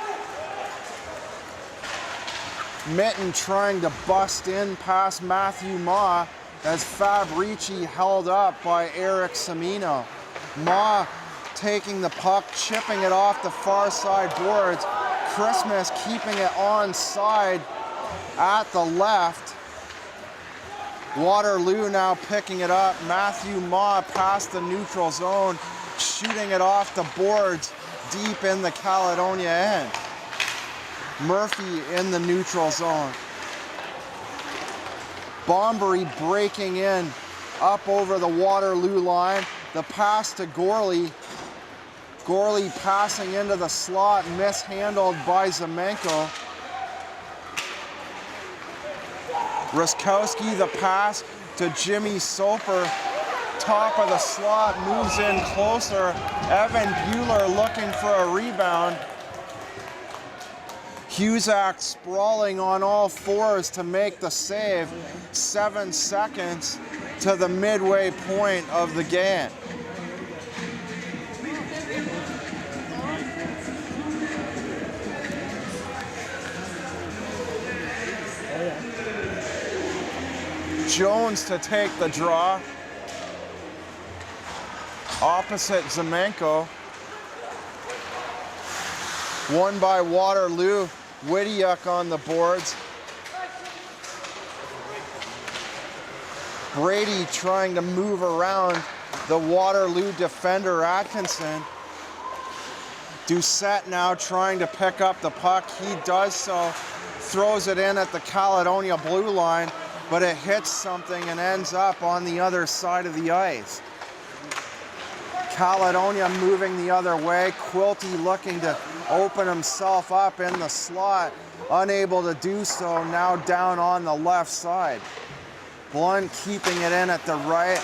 Mitten trying to bust in past Matthew Ma as Fabrici held up by Eric Semino. Ma taking the puck, chipping it off the far side boards. Christmas keeping it onside at the left. Waterloo now picking it up. Matthew Ma past the neutral zone, shooting it off the boards deep in the Caledonia end. Murphy in the neutral zone. Bombery breaking in up over the Waterloo line. The pass to Gorley. Gorley passing into the slot, mishandled by Zemenko. Ruskowski, the pass to Jimmy Soper. Top of the slot, moves in closer. Evan Bueller looking for a rebound. Husak sprawling on all fours to make the save. 7 seconds to the midway point of the game. Jones to take the draw. Opposite Zemenko. Won by Waterloo. Widiuk on the boards. Brady trying to move around the Waterloo defender Atkinson. Doucette now trying to pick up the puck. He does so, throws it in at the Caledonia blue line, but it hits something and ends up on the other side of the ice. Caledonia moving the other way. Quilty looking to open himself up in the slot. Unable to do so, now down on the left side. Blunt keeping it in at the right.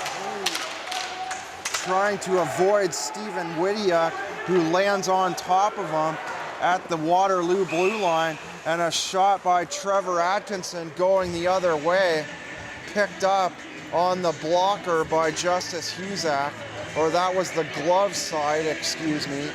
Trying to avoid Stephen Widiuk, who lands on top of him at the Waterloo blue line. And a shot by Trevor Atkinson going the other way. Picked up on the blocker by Justice Husak. Or that was the glove side, excuse me.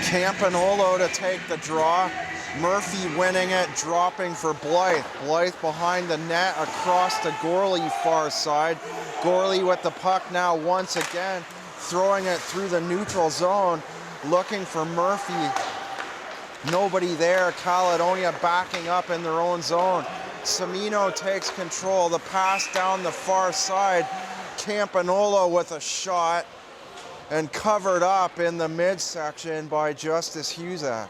Campanolo to take the draw. Murphy winning it, dropping for Blythe. Blythe behind the net, across to Gorley far side. Gorley with the puck now once again, throwing it through the neutral zone, looking for Murphy. Nobody there. Caledonia backing up in their own zone. Cimino takes control. The pass down the far side. Campanolo with a shot and covered up in the midsection by Justice Husak.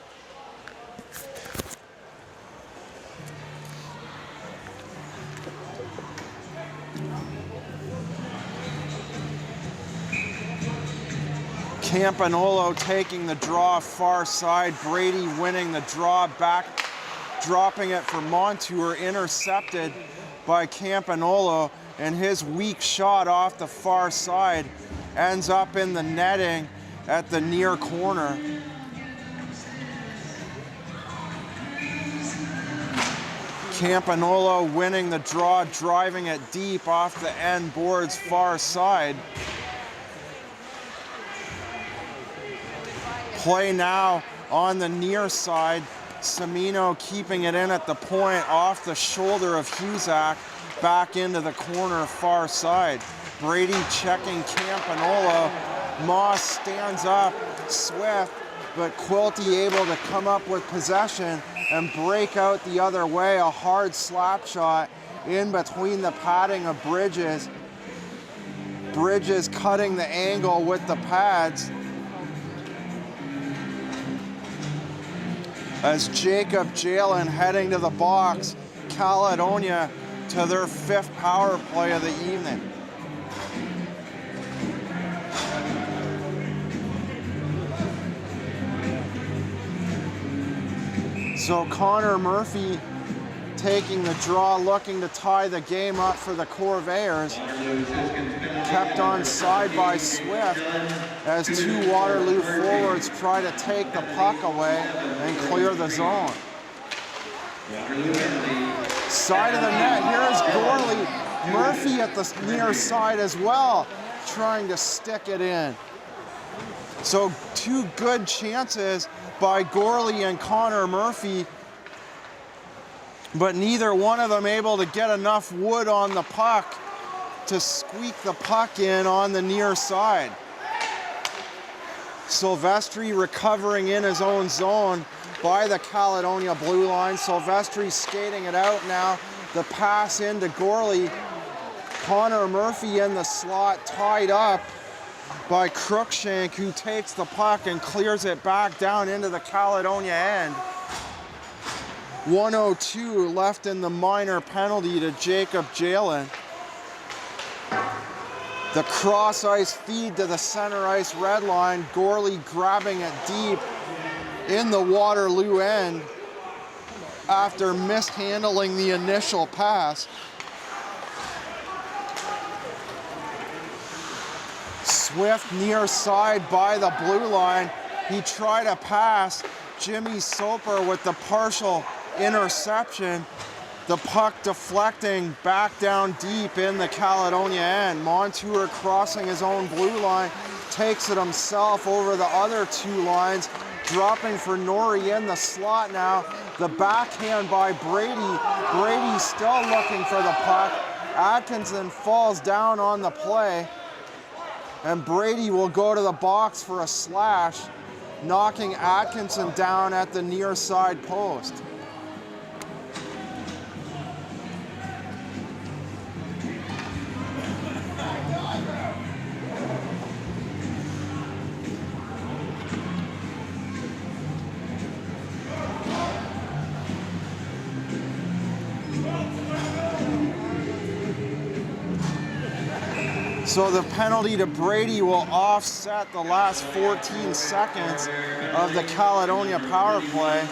Campanolo taking the draw far side. Brady winning the draw back, dropping it for Montour, intercepted by Campanolo, and his weak shot off the far side ends up in the netting at the near corner. Campanolo winning the draw, driving it deep off the end boards far side. Play now on the near side. Cimino keeping it in at the point off the shoulder of Husak, back into the corner far side. Brady checking Campanolo. Moss stands up, Swift, but Quilty able to come up with possession and break out the other way. A hard slap shot in between the padding of Bridges. Bridges cutting the angle with the pads. As Jacob Jalen heading to the box, Caledonia to their 5th power play of the evening. So Connor Murphy taking the draw, looking to tie the game up for the Corvairs. Kept on side by Swift as 2 Waterloo forwards try to take the puck away and clear the zone. Side of the net, here is Gorley. Murphy at the near side as well, trying to stick it in. So 2 good chances by Gorley and Connor Murphy, but neither one of them able to get enough wood on the puck to squeak the puck in on the near side. Silvestri recovering in his own zone by the Caledonia blue line. Silvestri skating it out now. The pass into Gorley. Connor Murphy in the slot, tied up by Crookshank, who takes the puck and clears it back down into the Caledonia end. 1:02 left in the minor penalty to Jacob Jalen. The cross ice feed to the center ice red line. Gorley grabbing it deep in the Waterloo end after mishandling the initial pass. Swift near side by the blue line. He tried a pass. Jimmy Soper with the partial interception. The puck deflecting back down deep in the Caledonia end. Montour crossing his own blue line, takes it himself over the other two lines, dropping for Norrie in the slot now. The backhand by Brady. Brady's still looking for the puck. Atkinson falls down on the play, and Brady will go to the box for a slash, knocking Atkinson down at the near side post. So the penalty to Brady will offset the last 14 seconds of the Caledonia power play.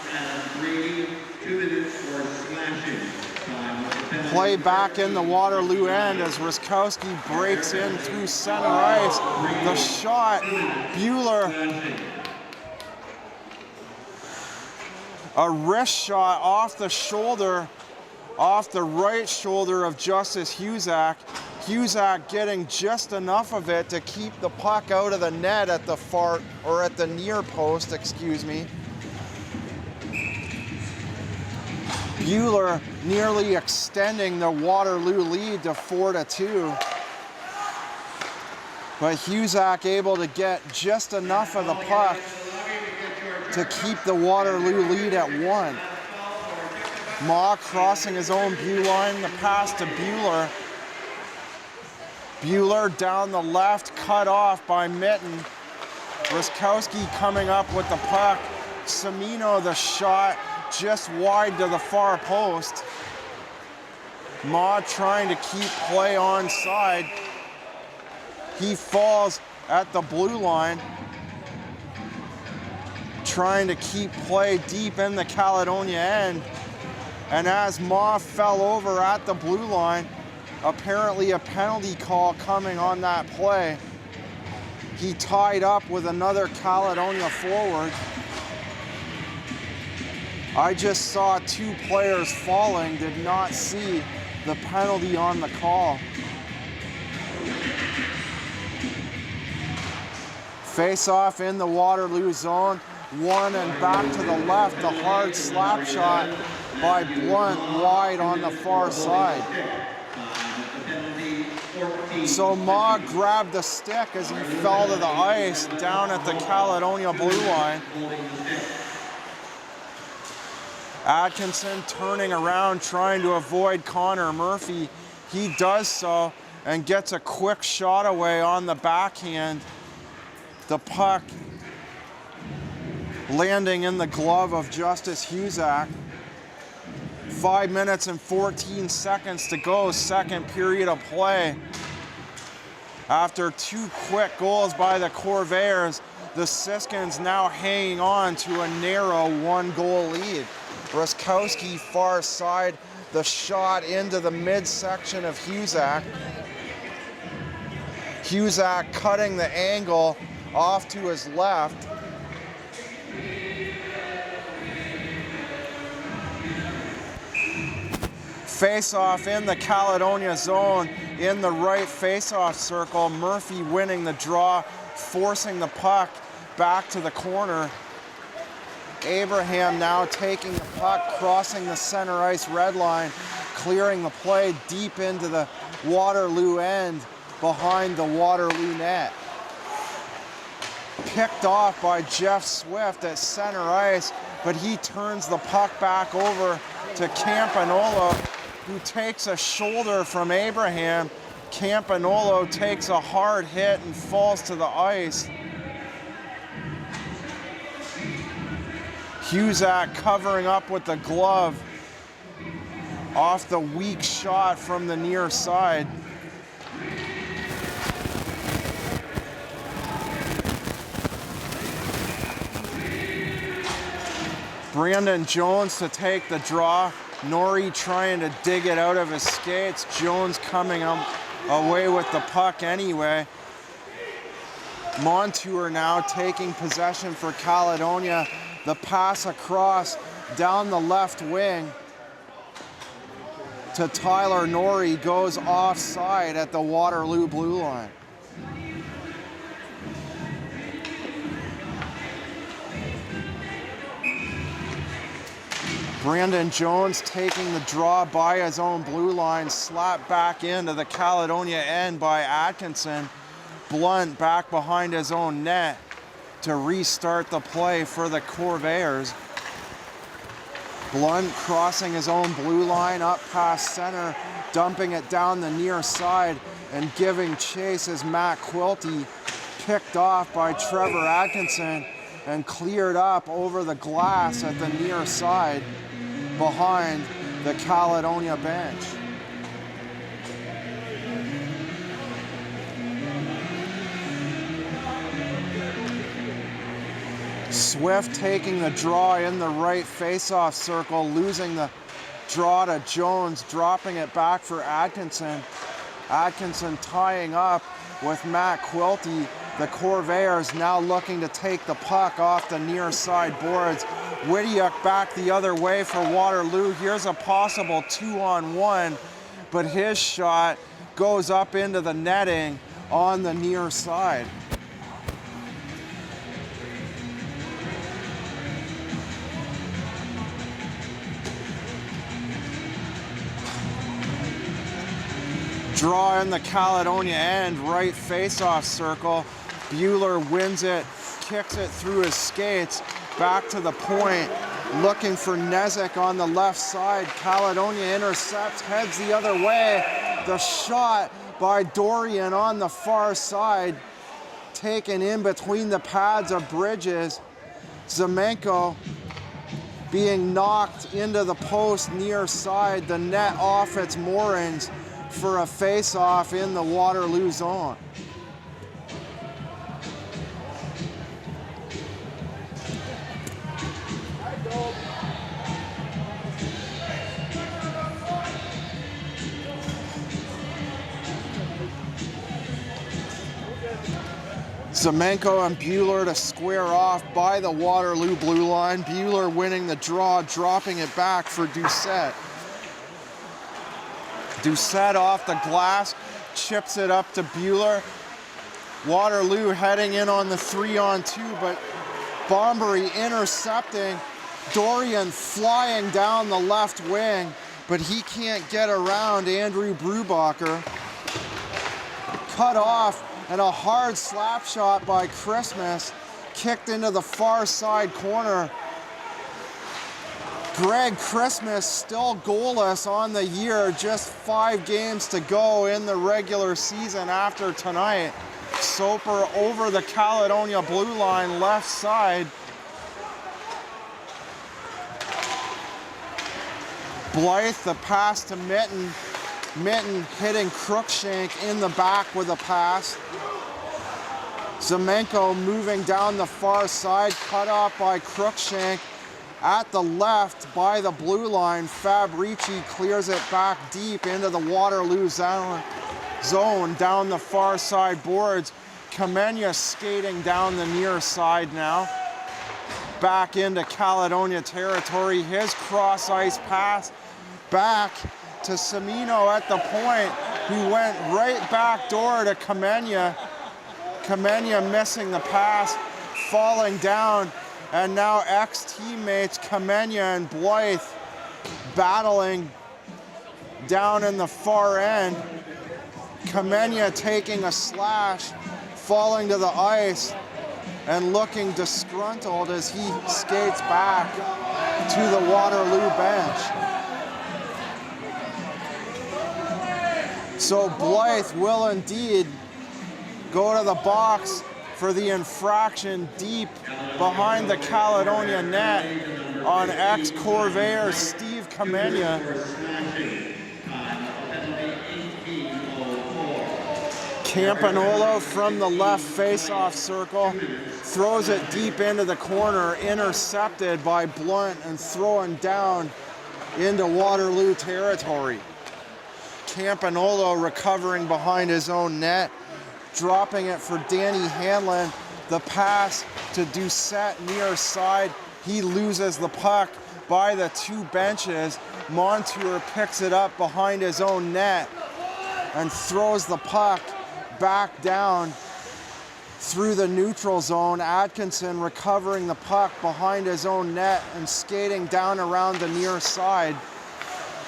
Play back in the Waterloo end as Ruskowski breaks in through center ice. The shot, Bueller, a wrist shot off the shoulder, off the right shoulder of Justice Husak. Husak getting just enough of it to keep the puck out of the net at the far, or at the near post, excuse me. Bueller nearly extending the Waterloo lead to 4-2. But Husak able to get just enough of the puck to keep the Waterloo lead at 1. Ma crossing his own blue line, the pass to Bueller. Bueller down the left, cut off by Mitten. Ruskowski coming up with the puck. Cimino the shot, just wide to the far post. Ma trying to keep play onside. He falls at the blue line, trying to keep play deep in the Caledonia end. And as Ma fell over at the blue line, apparently a penalty call coming on that play. He tied up with another Caledonia forward. I just saw two players falling, did not see the penalty on the call. Face off in the Waterloo zone. One and back to the left, the hard slap shot by Blunt wide on the far side. So Ma grabbed the stick as he fell to the ice down at the Caledonia blue line. Atkinson turning around trying to avoid Connor Murphy. He does so and gets a quick shot away on the backhand. The puck landing in the glove of Justice Husak. 5 minutes and 14 seconds to go, second period of play. After two quick goals by the Corvairs, the Siskins now hanging on to a narrow 1-goal lead. Ruskowski far side, the shot into the midsection of Husak. Husak cutting the angle off to his left. Face-off in the Caledonia zone, in the right face-off circle. Murphy winning the draw, forcing the puck back to the corner. Abraham now taking the puck, crossing the center ice red line, clearing the play deep into the Waterloo end behind the Waterloo net. Picked off by Jeff Swift at center ice, but he turns the puck back over to Campanolo, who takes a shoulder from Abraham. Campanolo takes a hard hit and falls to the ice. Husak covering up with the glove off the weak shot from the near side. Brandon Jones to take the draw. Norrie trying to dig it out of his skates. Jones coming away with the puck anyway. Montour now taking possession for Caledonia. The pass across down the left wing to Tyler Norrie goes offside at the Waterloo blue line. Brandon Jones taking the draw by his own blue line, slapped back into the Caledonia end by Atkinson. Blunt back behind his own net to restart the play for the Corvairs. Blunt crossing his own blue line up past center, dumping it down the near side and giving chase as Matt Quilty picked off by Trevor Atkinson and cleared up over the glass at the near side behind the Caledonia bench. Swift taking the draw in the right face-off circle, losing the draw to Jones, dropping it back for Atkinson. Atkinson tying up with Matt Quilty. The Corvairs now looking to take the puck off the near side boards. Widiuk back the other way for Waterloo. Here's a possible 2-on-1, but his shot goes up into the netting on the near side. Draw in the Caledonia end, right face-off circle. Bueller wins it, kicks it through his skates, back to the point, looking for Nezek on the left side. Caledonia intercepts, heads the other way. The shot by Dorian on the far side, taken in between the pads of Bridges. Zemenko being knocked into the post near side, the net off its moorings for a face-off in the Waterloo zone. Zemenko and Bueller to square off by the Waterloo blue line. Bueller winning the draw, dropping it back for Doucette. Doucette off the glass, chips it up to Bueller. Waterloo heading in on the 3-on-2, but Bombery intercepting. Dorian flying down the left wing, but he can't get around Andrew Brubacher. Cut off, and a hard slap shot by Christmas, kicked into the far side corner. Greg Christmas still goalless on the year, just 5 games to go in the regular season after tonight. Soper over the Caledonia blue line, left side. Blythe, the pass to Mitten. Mitten hitting Crookshank in the back with a pass. Zemenko moving down the far side, cut off by Crookshank. At the left by the blue line, Fabrici clears it back deep into the Waterloo zone down the far side boards. Kamenya skating down the near side now. Back into Caledonia territory. His cross ice pass back to Semino at the point, who went right back door to Kamenya. Kamenya missing the pass, falling down. And now ex-teammates Kamenya and Blythe battling down in the far end. Kamenya taking a slash, falling to the ice, and looking disgruntled as he skates back to the Waterloo bench. So Blythe will indeed go to the box for the infraction deep behind the Caledonia net on ex-Corvairs Steve Kamenya. Campanolo from the left face-off circle throws it deep into the corner, intercepted by Blunt and thrown down into Waterloo territory. Campanolo recovering behind his own net, dropping it for Danny Hanlon. The pass to Doucette near side. He loses the puck by the 2 benches. Montour picks it up behind his own net and throws the puck back down through the neutral zone. Atkinson recovering the puck behind his own net and skating down around the near side.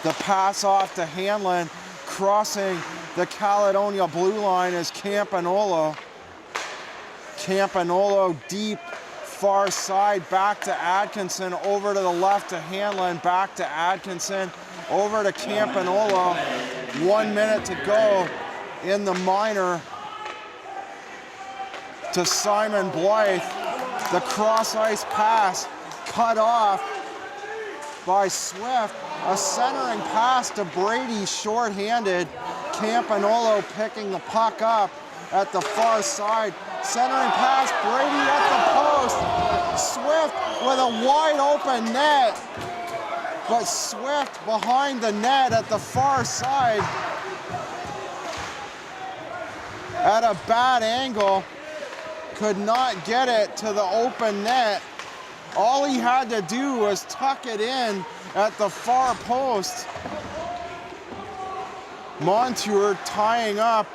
The pass off to Hanlon, crossing the Caledonia blue line is Campanolo. Campanolo deep, far side, back to Atkinson, over to the left to Hanlon, back to Atkinson, over to Campanolo. 1 minute to go in the minor to Simon Blythe. The cross ice pass cut off by Swift. A centering pass to Brady, shorthanded. Campanolo picking the puck up at the far side. Centering pass, Brady at the post. Swift with a wide open net. But Swift behind the net at the far side at a bad angle. Could not get it to the open net. All he had to do was tuck it in at the far post. Montour tying up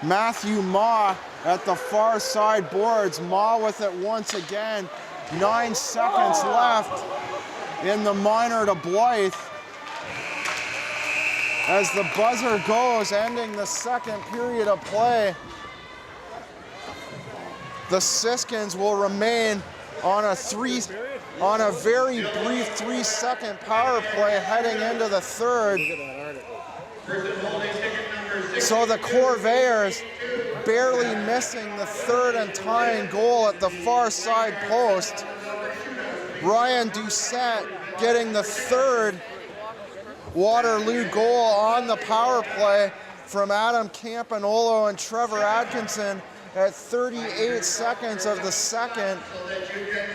Matthew Ma at the far side boards. Ma with it once again. 9 seconds left in the minor to Blythe. As the buzzer goes, ending the second period of play. The Siskins will remain on a very brief 3-second power play heading into the third. So the Corvairs barely missing the third and tying goal at the far side post. Ryan Doucette getting the third Waterloo goal on the power play from Adam Campanolo and Trevor Atkinson at 38 seconds of the second.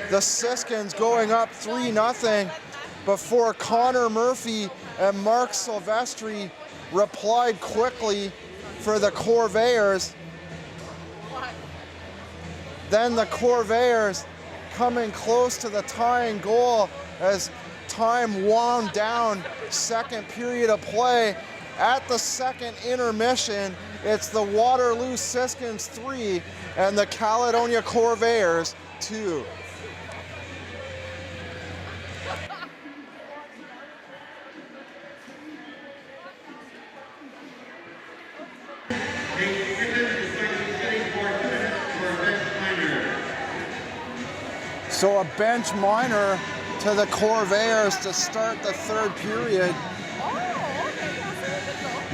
The Siskins going up 3-0 before Connor Murphy and Mark Silvestri replied quickly for the Corvairs. Then the Corvairs coming close to the tying goal as time wound down. Second period of play. At the second intermission, it's the Waterloo Siskins 3 and the Caledonia Corvairs 2. So a bench minor to the Corvairs to start the third period.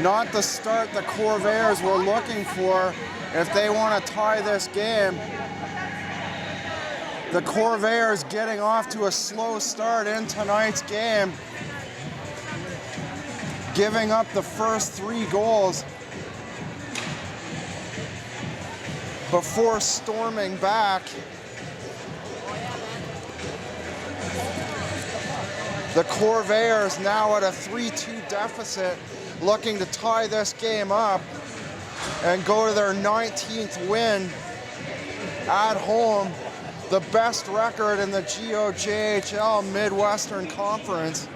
Not the start the Corvairs were looking for if they want to tie this game. The Corvairs getting off to a slow start in tonight's game, giving up the first 3 goals before storming back. The Corvairs now at a 3-2 deficit, looking to tie this game up and go to their 19th win at home, the best record in the GOJHL Midwestern Conference.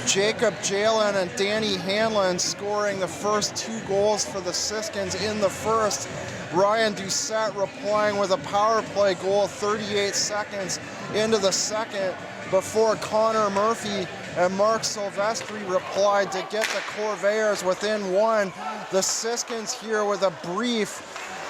Jacob Jalen and Danny Hanlon scoring the first 2 goals for the Siskins in the first. Ryan Doucette replying with a power play goal 38 seconds into the second before Connor Murphy and Mark Silvestri replied to get the Corvairs within 1. The Siskins here with a brief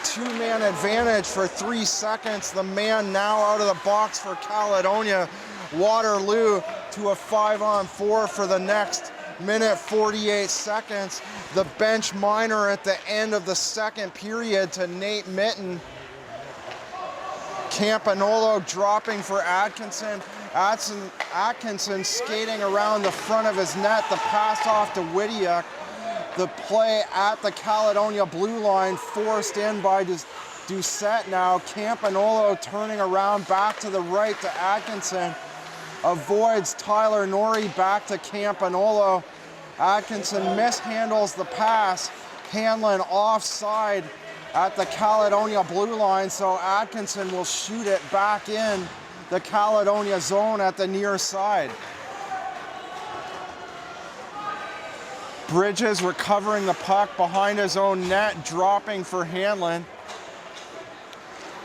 2-man advantage for 3 seconds. The man now out of the box for Caledonia. Waterloo to a 5-on-4 for the next minute 48 seconds. The bench minor at the end of the second period to Nate Mitten. Campanolo dropping for Atkinson. Atkinson skating around the front of his net. The pass off to Whittiuk. The play at the Caledonia blue line forced in by Doucette now. Campanolo turning around back to the right to Atkinson. Avoids Tyler Norrie, back to Campanolo. Atkinson mishandles the pass. Hanlon offside at the Caledonia blue line, so Atkinson will shoot it back in the Caledonia zone at the near side. Bridges recovering the puck behind his own net, dropping for Hanlon.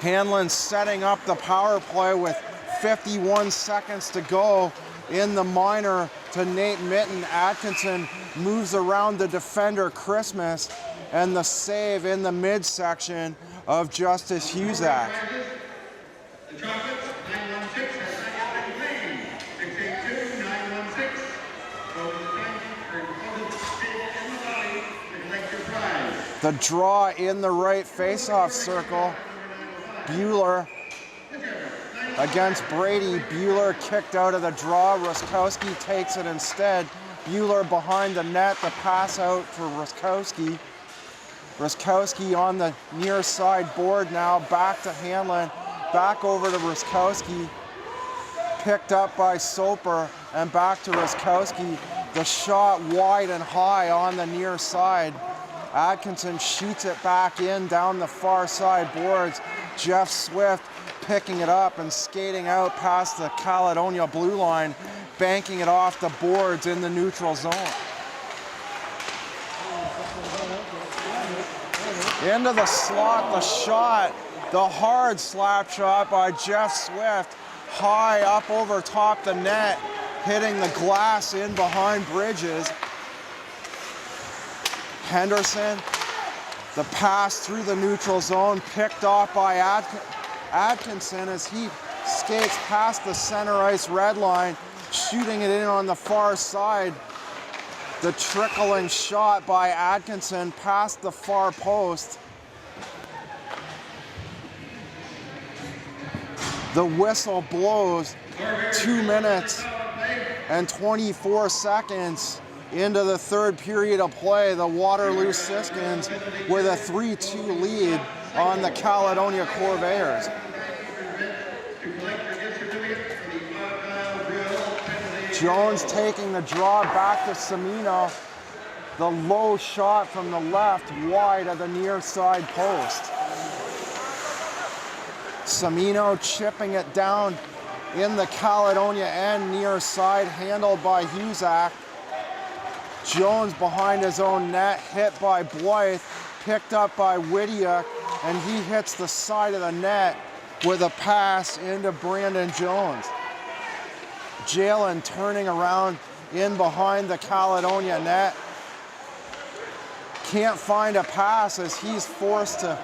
Hanlon setting up the power play with 51 seconds to go in the minor to Nate Mitten. Atkinson moves around the defender Christmas, and the save in the midsection of Justice Husak. The Chocolates, 916 has not yet been lead. 682, 916. Go to the bench or go to the stick in the body to collect your prize. The draw in the right face-off circle. Bueller against Brady. Bueller kicked out of the draw. Ruskowski takes it instead. Bueller behind the net. The pass out for Ruskowski. Ruskowski on the near side board now. Back to Hanlon. Back over to Ruskowski. Picked up by Soper and back to Ruskowski. The shot wide and high on the near side. Atkinson shoots it back in down the far side boards. Jeff Swift picking it up and skating out past the Caledonia blue line, banking it off the boards in the neutral zone. Into the slot, the shot, the hard slap shot by Jeff Swift, high up over top the net, hitting the glass in behind Bridges. Henderson, the pass through the neutral zone, picked off by Atkinson as he skates past the center ice red line, shooting it in on the far side. The trickling shot by Atkinson past the far post. The whistle blows. 2 minutes and 24 seconds into the third period of play. The Waterloo Siskins with a 3-2 lead on the Caledonia Corvairs. Jones taking the draw back to Semino. The low shot from the left, wide of the near side post. Semino chipping it down in the Caledonia end near side, handled by Husak. Jones behind his own net, hit by Blythe, picked up by Whittier, and he hits the side of the net with a pass into Brandon Jones. Jalen turning around in behind the Caledonia net. Can't find a pass as he's forced to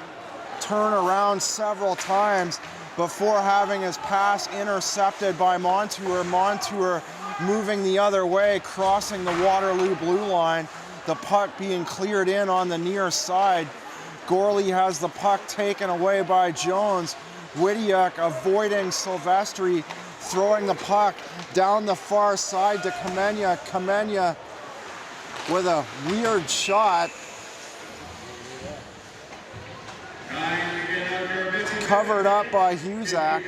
turn around several times before having his pass intercepted by Montour. Montour moving the other way, crossing the Waterloo blue line. The puck being cleared in on the near side. Gorley has the puck taken away by Jones. Whittier avoiding Silvestri, throwing the puck down the far side to Kamenya. Kamenya with a weird shot. Covered up by Husak.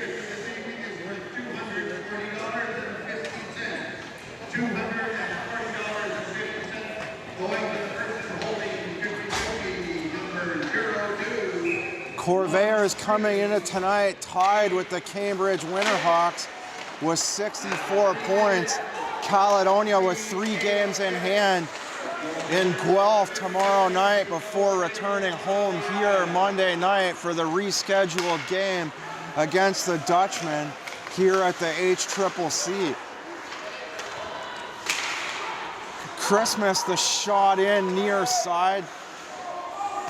Corvairs coming into tonight tied with the Cambridge Winterhawks with 64 points. Caledonia with 3 games in hand in Guelph tomorrow night before returning home here Monday night for the rescheduled game against the Dutchmen here at the HCCC. Christmas, the shot in near side.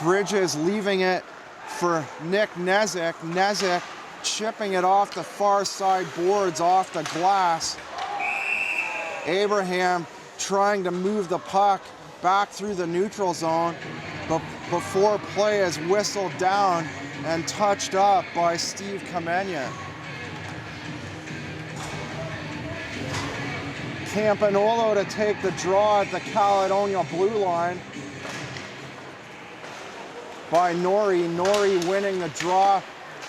Bridges leaving it for Nick Nezik. Nezik chipping it off the far side boards off the glass. Abraham trying to move the puck back through the neutral zone, but before play is whistled down and touched up by Steve Kamenya. Campanolo to take the draw at the Caledonia blue line by Norrie. Norrie winning the draw,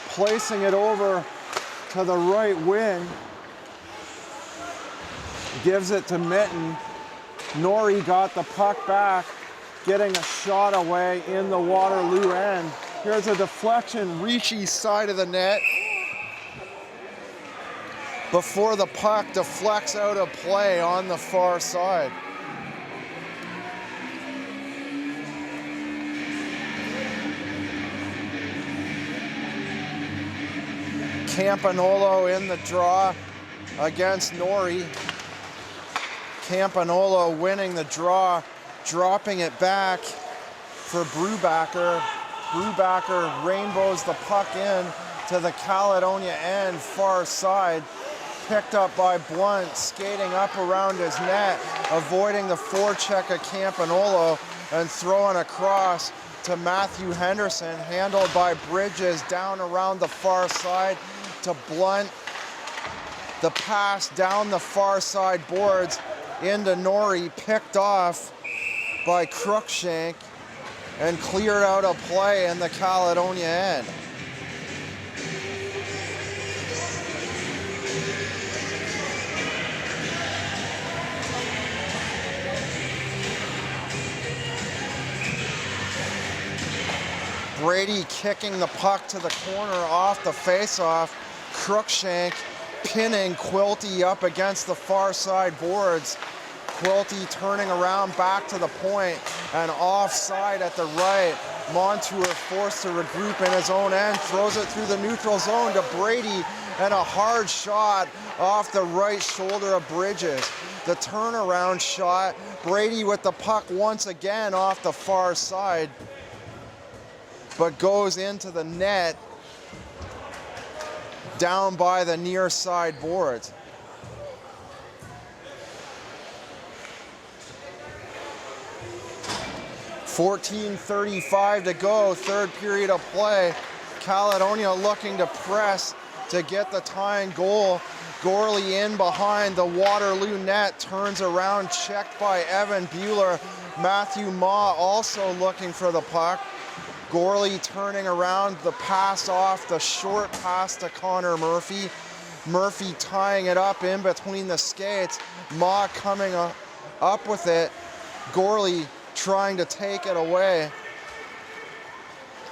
placing it over to the right wing. Gives it to Mitten. Norrie got the puck back, getting a shot away in the Waterloo end. Here's a deflection, Ricci's side of the net, before the puck deflects out of play on the far side. Campanolo in the draw against Norrie. Campanolo winning the draw, dropping it back for Brubaker. Brubaker rainbows the puck in to the Caledonia end, far side. Picked up by Blunt, skating up around his net, avoiding the forecheck of Campanolo and throwing across to Matthew Henderson, handled by Bridges down around the far side to Blunt. The pass down the far side boards into Norrie, picked off by Cruikshank and cleared out a play in the Caledonia end. Brady kicking the puck to the corner off the face-off. Cruikshank pinning Quilty up against the far side boards. Quilty turning around back to the point and offside at the right. Montour forced to regroup in his own end, throws it through the neutral zone to Brady and a hard shot off the right shoulder of Bridges. The turnaround shot, Brady with the puck once again off the far side, but goes into the net down by the near side boards. .14:35 to go, third period of play. Caledonia looking to press to get the tying goal. Gorley in behind the Waterloo net, turns around, checked by Evan Bueller. Matthew Ma also looking for the puck. Gorley turning around, the pass off, the short pass to Connor Murphy. Murphy tying it up in between the skates. Ma coming up with it. Gorley trying to take it away.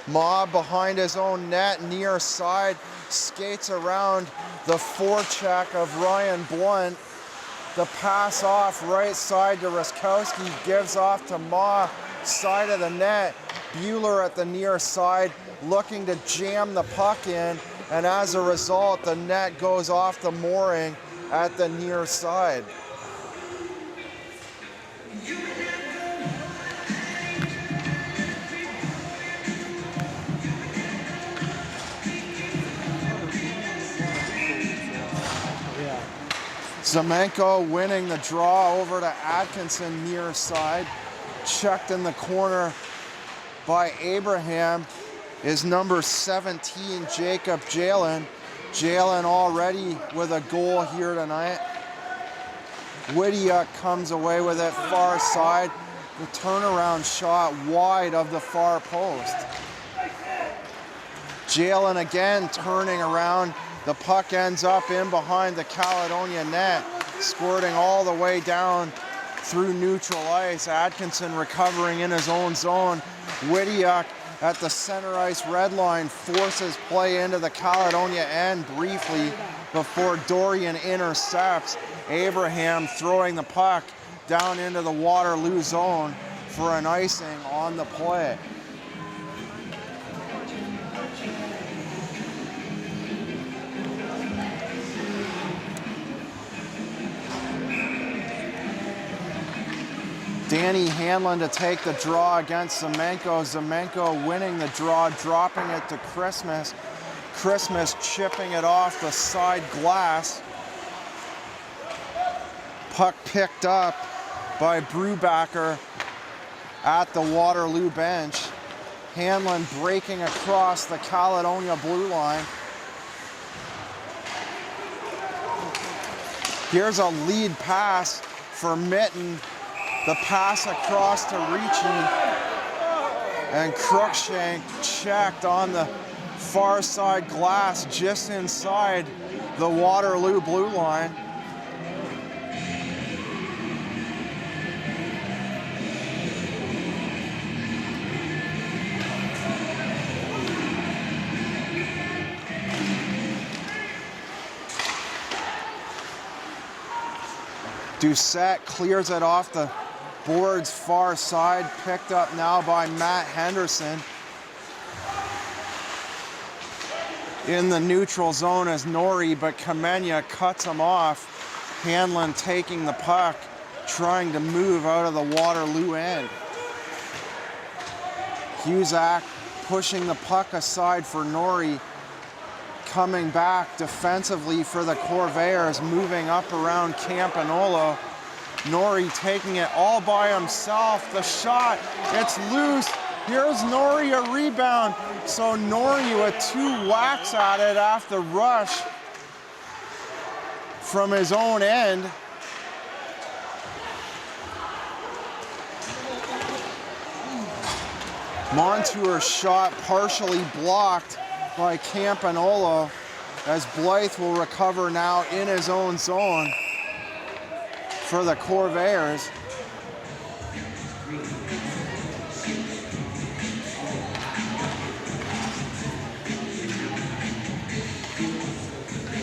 Ma behind his own net, near side, skates around the forecheck of Ryan Blunt. The pass off right side to Ruskowski, gives off to Ma, side of the net. Bueller at the near side looking to jam the puck in, and as a result the net goes off the mooring at the near side. Zemenko winning the draw over to Atkinson near side. Checked in the corner by Abraham is number 17, Jacob Jalen. Jalen already with a goal here tonight. Whittiuk comes away with it far side. The turnaround shot wide of the far post. Jalen again turning around. The puck ends up in behind the Caledonia net, squirting all the way down through neutral ice. Atkinson recovering in his own zone. Whittiuk at the center ice red line forces play into the Caledonia end briefly before Dorian intercepts. Abraham throwing the puck down into the Waterloo zone for an icing on the play. Danny Hanlon to take the draw against Zemenko. Zemenko winning the draw, dropping it to Christmas. Christmas chipping it off the side glass. Puck picked up by Brubaker at the Waterloo bench. Hanlon breaking across the Caledonia blue line. Here's a lead pass for Mitten. The pass across to Ricci, and Cruikshank checked on the far side glass just inside the Waterloo blue line. Doucette clears it off the boards far side, picked up now by Matt Henderson. in the neutral zone as Norrie, but Kamenia cuts him off. Hanlon taking the puck, trying to move out of the Waterloo end. Husak pushing the puck aside for Norrie, coming back defensively for the Corvairs, moving up around Campanolo. Norrie taking it all by himself. The shot, it's loose. Here's Norrie, a rebound. So Norrie with 2 whacks at it after rush from his own end. Montour's shot partially blocked by Campanolo as Blythe will recover now in his own zone for the Corvairs.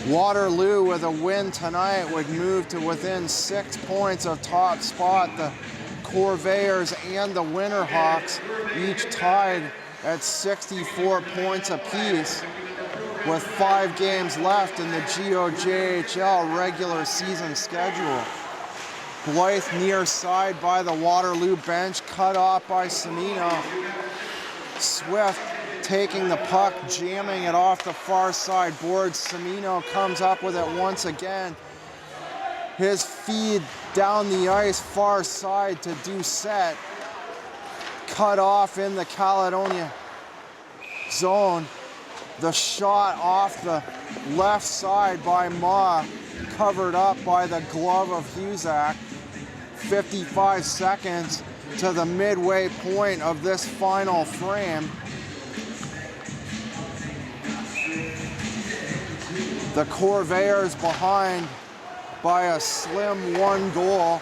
Waterloo with a win tonight would move to within 6 points of top spot. The Corvairs and the Winterhawks each tied at 64 points apiece with 5 games left in the GOJHL regular season schedule. Blythe near side by the Waterloo bench, cut off by Cimino. Swift taking the puck, jamming it off the far side boards. Cimino comes up with it once again. His feed down the ice, far side to Doucette. Cut off in the Caledonia zone. The shot off the left side by Ma, covered up by the glove of Husak. 55 seconds to the midway point of this final frame. The Corvairs behind by a slim 1 goal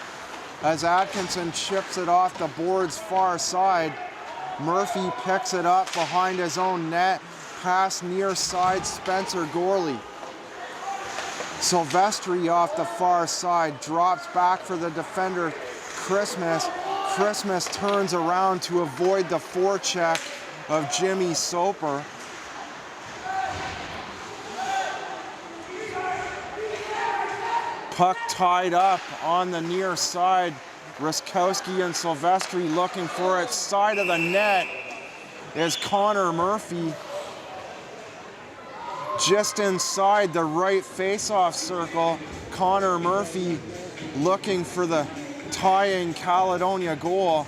as Atkinson chips it off the board's far side. Murphy picks it up behind his own net. Pass near side Spencer Gorley. Silvestri off the far side, drops back for the defender Christmas. Christmas turns around to avoid the forecheck of Jimmy Soper. Puck tied up on the near side. Ruskowski and Silvestri looking for it. Side of the net is Connor Murphy. Just inside the right face-off circle, Connor Murphy looking for the tying Caledonia goal.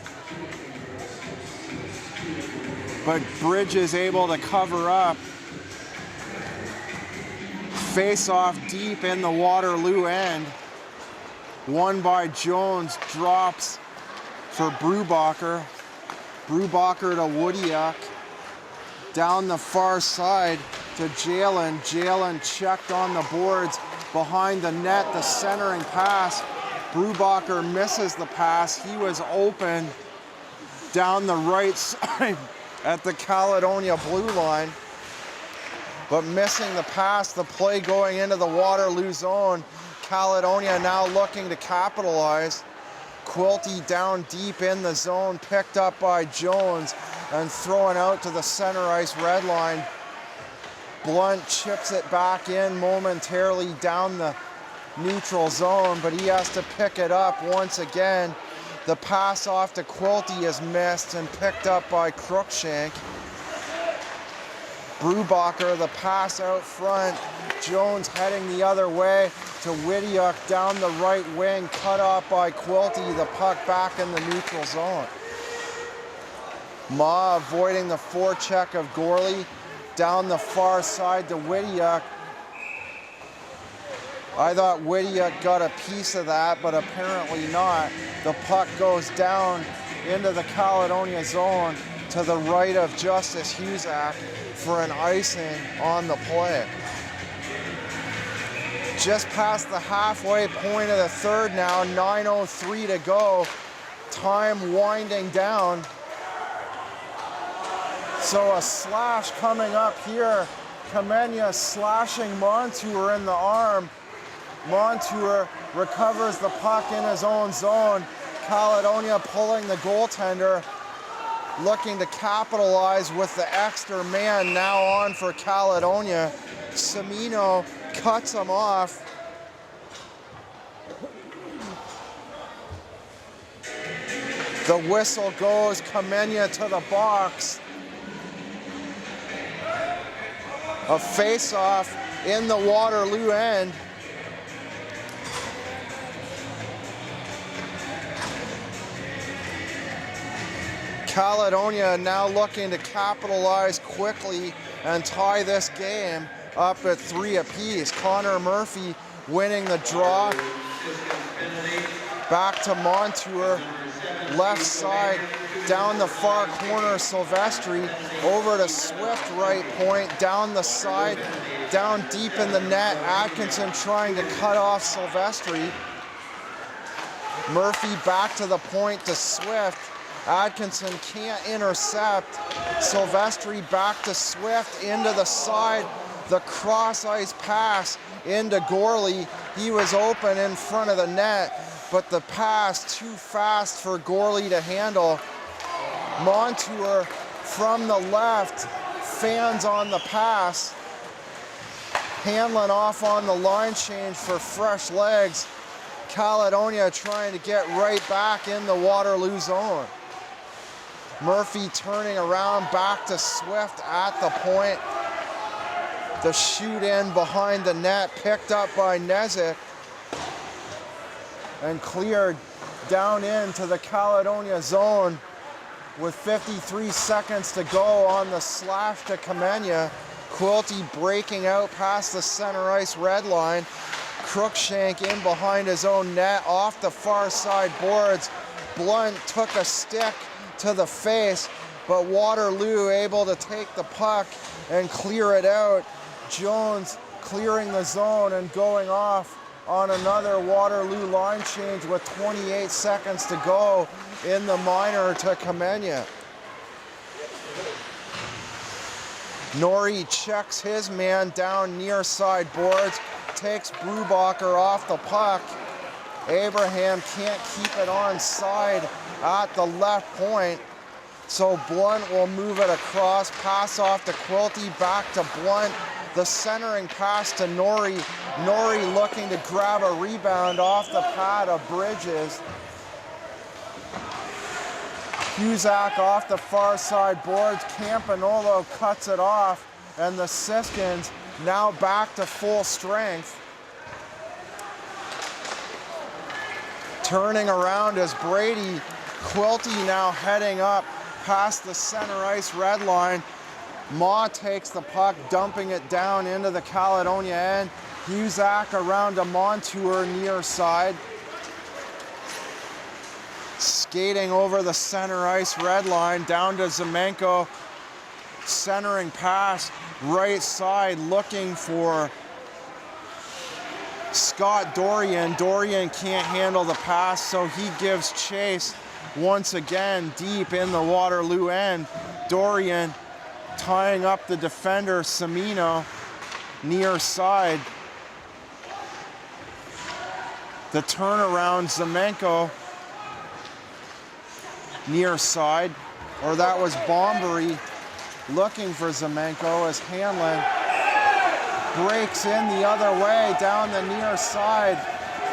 But Bridge is able to cover up. Face-off deep in the Waterloo end. Won by Jones, drops for Brubacher. Brubacher to Woodyuk. Down the far side to Jalen. Jalen checked on the boards behind the net, the centering pass. Brubacher misses the pass. He was open down the right side at the Caledonia blue line, but missing the pass, the play going into the Waterloo zone. Caledonia now looking to capitalize. Quilty down deep in the zone, picked up by Jones and thrown out to the center ice red line. Blunt chips it back in momentarily down the neutral zone, but he has to pick it up once again. The pass off to Quilty is missed and picked up by Cruikshank. Brubacher, the pass out front. Jones heading the other way to Wittiuk down the right wing, cut off by Quilty. The puck back in the neutral zone. Ma avoiding the forecheck of Gorley down the far side to Wittiuk. I thought Wittiuk got a piece of that, but apparently not. The puck goes down into the Caledonia zone to the right of Justice Husak for an icing on the play. Just past the halfway point of the third now, 9:03 to go. Time winding down. So a slash coming up here. Kamenia slashing Montour in the arm. Montour recovers the puck in his own zone. Caledonia pulling the goaltender looking to capitalize with the extra man now on for Caledonia. Semino cuts him off. The whistle goes, Kamenya to the box. A face-off in the Waterloo end. Caledonia now looking to capitalize quickly and tie this game up at 3 apiece. Connor Murphy winning the draw. Back to Montour, left side, down the far corner, Silvestri, over to Swift right point, down the side, down deep in the net, Atkinson trying to cut off Silvestri. Murphy back to the point to Swift. Atkinson can't intercept. Silvestri back to Swift, into the side, the cross ice pass into Gorley. He was open in front of the net, but the pass too fast for Gorley to handle. Montour from the left, fans on the pass. Hanlon off on the line change for fresh legs. Caledonia trying to get right back in the Waterloo zone. Murphy turning around back to Swift at the point. The shoot in behind the net, picked up by Nezick and cleared down into the Caledonia zone with 53 seconds to go on the slash to Kamenya. Quilty breaking out past the center ice red line. Crookshank in behind his own net, off the far side boards. Blunt took a stick to the face, but Waterloo able to take the puck and clear it out. Jones clearing the zone and going off on another Waterloo line change with 28 seconds to go in the minor to Kamenya. Norrie checks his man down near side boards, takes Brubacher off the puck. Abraham can't keep it on side at the left point, so Blunt will move it across, pass off to Quilty, back to Blunt. The centering pass to Norrie. Norrie looking to grab a rebound off the pad of Bridges. Cusack off the far side boards. Campanolo cuts it off, and the Siskins now back to full strength. Turning around is Brady. Quilty now heading up past the center ice red line. Ma takes the puck, dumping it down into the Caledonia end. Cusack around to Montour near side. Skating over the center ice red line, down to Zemenko. Centering pass, right side, looking for Scott Dorian. Dorian can't handle the pass, so he gives chase once again deep in the Waterloo end. Dorian tying up the defender, Semino, near side. The turnaround, Zemenko, near side, or that was Bombery looking for Zemenko as Hanlon breaks in the other way down the near side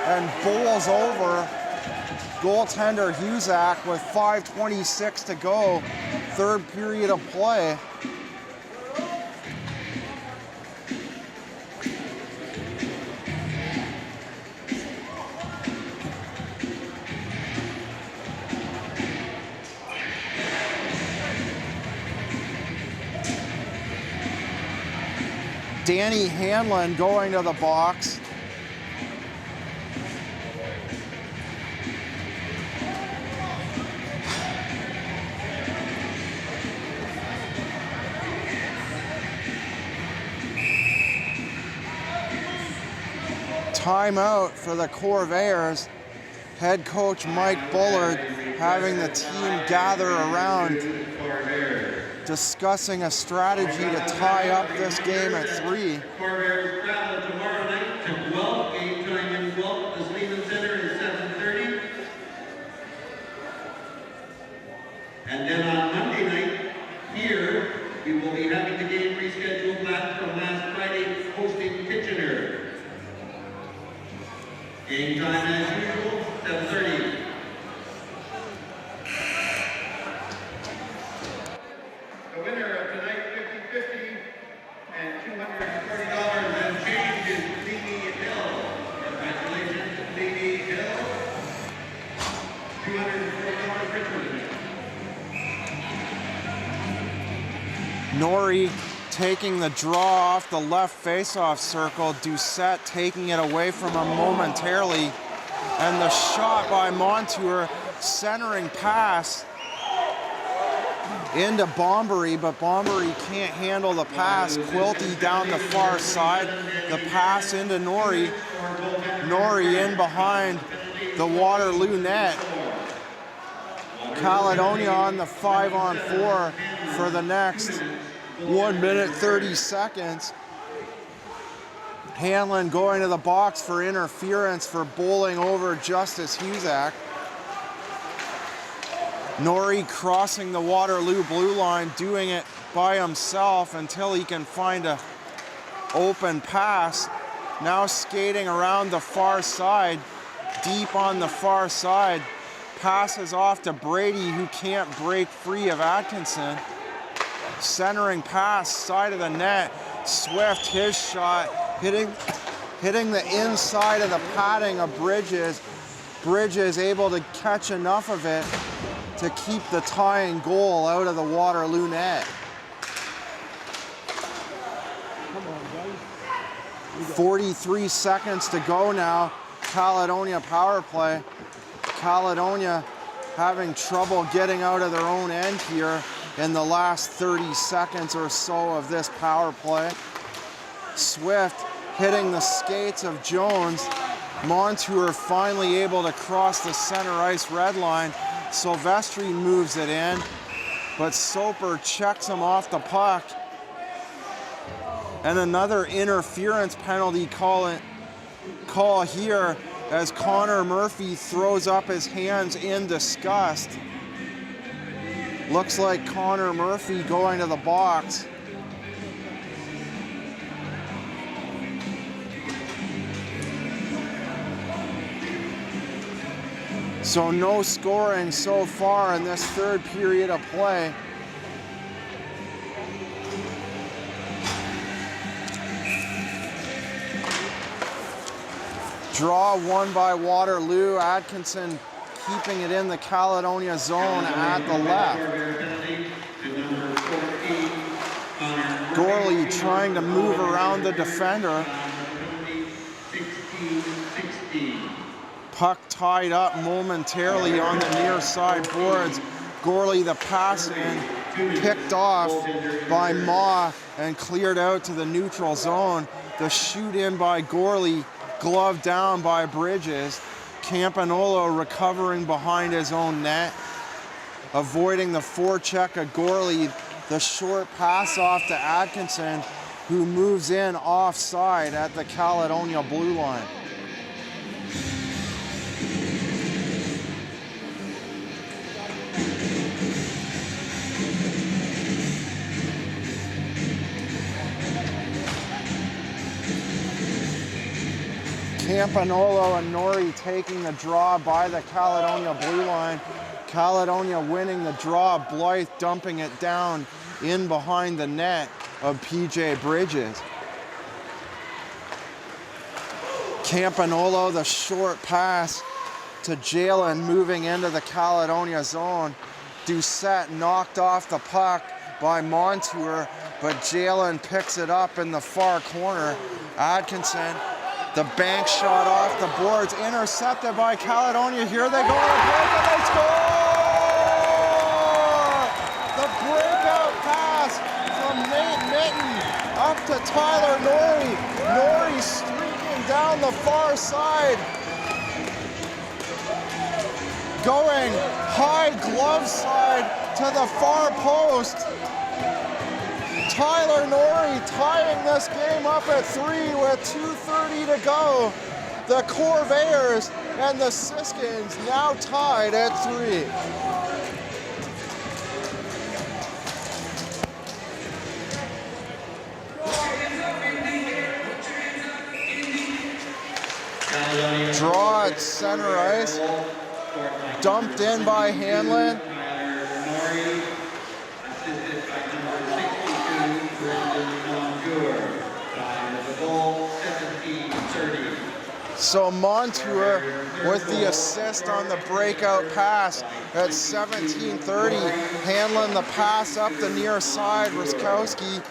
and bowls over goaltender Husak with 5:26 to go, third period of play. Danny Hanlon going to the box. Timeout for the Corvairs. Head coach Mike Bullard having the team gather around, discussing a strategy to tie up this game at 3. Corvairs travel tomorrow night to Guelph. Game time in Guelph, the Sleeman Center is 7:30. And then on Monday, Game time as usual, 7:30. The winner of tonight, 50-50 and $240 and change is Lee Hill. Congratulations, Lee Hill. $240 Richard. Norrie taking the draw off the left face-off circle. Doucette taking it away from him momentarily. And the shot by Montour, centering pass into Bombery, but Bombery can't handle the pass. Quilty down the far side. The pass into Norrie. Norrie in behind the Waterloo net. Caledonia on the 5-on-4 for the next 1 minute 30 seconds. Hanlon going to the box for interference for bowling over Justice Husak. Norrie crossing the Waterloo blue line, doing it by himself until he can find a open pass. Now skating around the far side, deep on the far side. Passes off to Brady, who can't break free of Atkinson. Centering pass, side of the net. Swift, his shot, hitting the inside of the padding of Bridges. Bridges able to catch enough of it to keep the tying goal out of the Waterloo net. 43 seconds to go now. Caledonia power play. Caledonia having trouble getting out of their own end here in the last 30 seconds or so of this power play. Swift hitting the skates of Jones. Montour finally able to cross the center ice red line. Silvestri moves it in, but Soper checks him off the puck. And another interference penalty call here as Connor Murphy throws up his hands in disgust. Looks like Connor Murphy going to the box. So no scoring so far in this third period of play. Draw won by Waterloo. Atkinson keeping it in the Caledonia zone at the left. Gorley trying to move around the defender. Puck tied up momentarily on the near side boards. Gorley the pass in, picked off by Ma and cleared out to the neutral zone. The shoot in by Gorley, gloved down by Bridges. Campanolo recovering behind his own net, avoiding the forecheck of Gorley. The short pass off to Atkinson, who moves in offside at the Caledonia blue line. Campanolo and Norrie taking the draw by the Caledonia blue line. Caledonia winning the draw. Blythe dumping it down in behind the net of PJ Bridges. Campanolo, the short pass to Jalen, moving into the Caledonia zone. Doucette knocked off the puck by Montour, but Jalen picks it up in the far corner. Atkinson, the bank shot off the boards, intercepted by Caledonia. Here they go on a break and they score! The breakout pass from Nate Mitten up to Tyler Norrie. Norrie streaking down the far side. Going high glove side to the far post. Tyler Norrie tying this game up at 3 with 2:30 to go. The Corvairs and the Siskins now tied at 3. Draw at center ice. Dumped in by Hanlon. So Montour with the assist on the breakout pass at 17:30. Hanlon the pass up the near side. Ruskowski.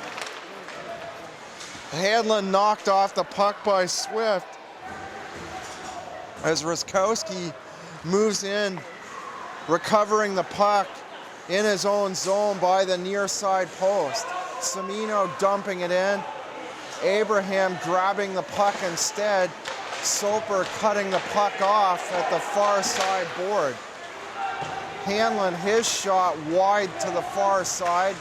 Hanlon knocked off the puck by Swift as Ruskowski moves in, recovering the puck in his own zone by the near side post. Cimino dumping it in. Abraham grabbing the puck instead. Soper cutting the puck off at the far side board. Hanlon, his shot wide to the far side.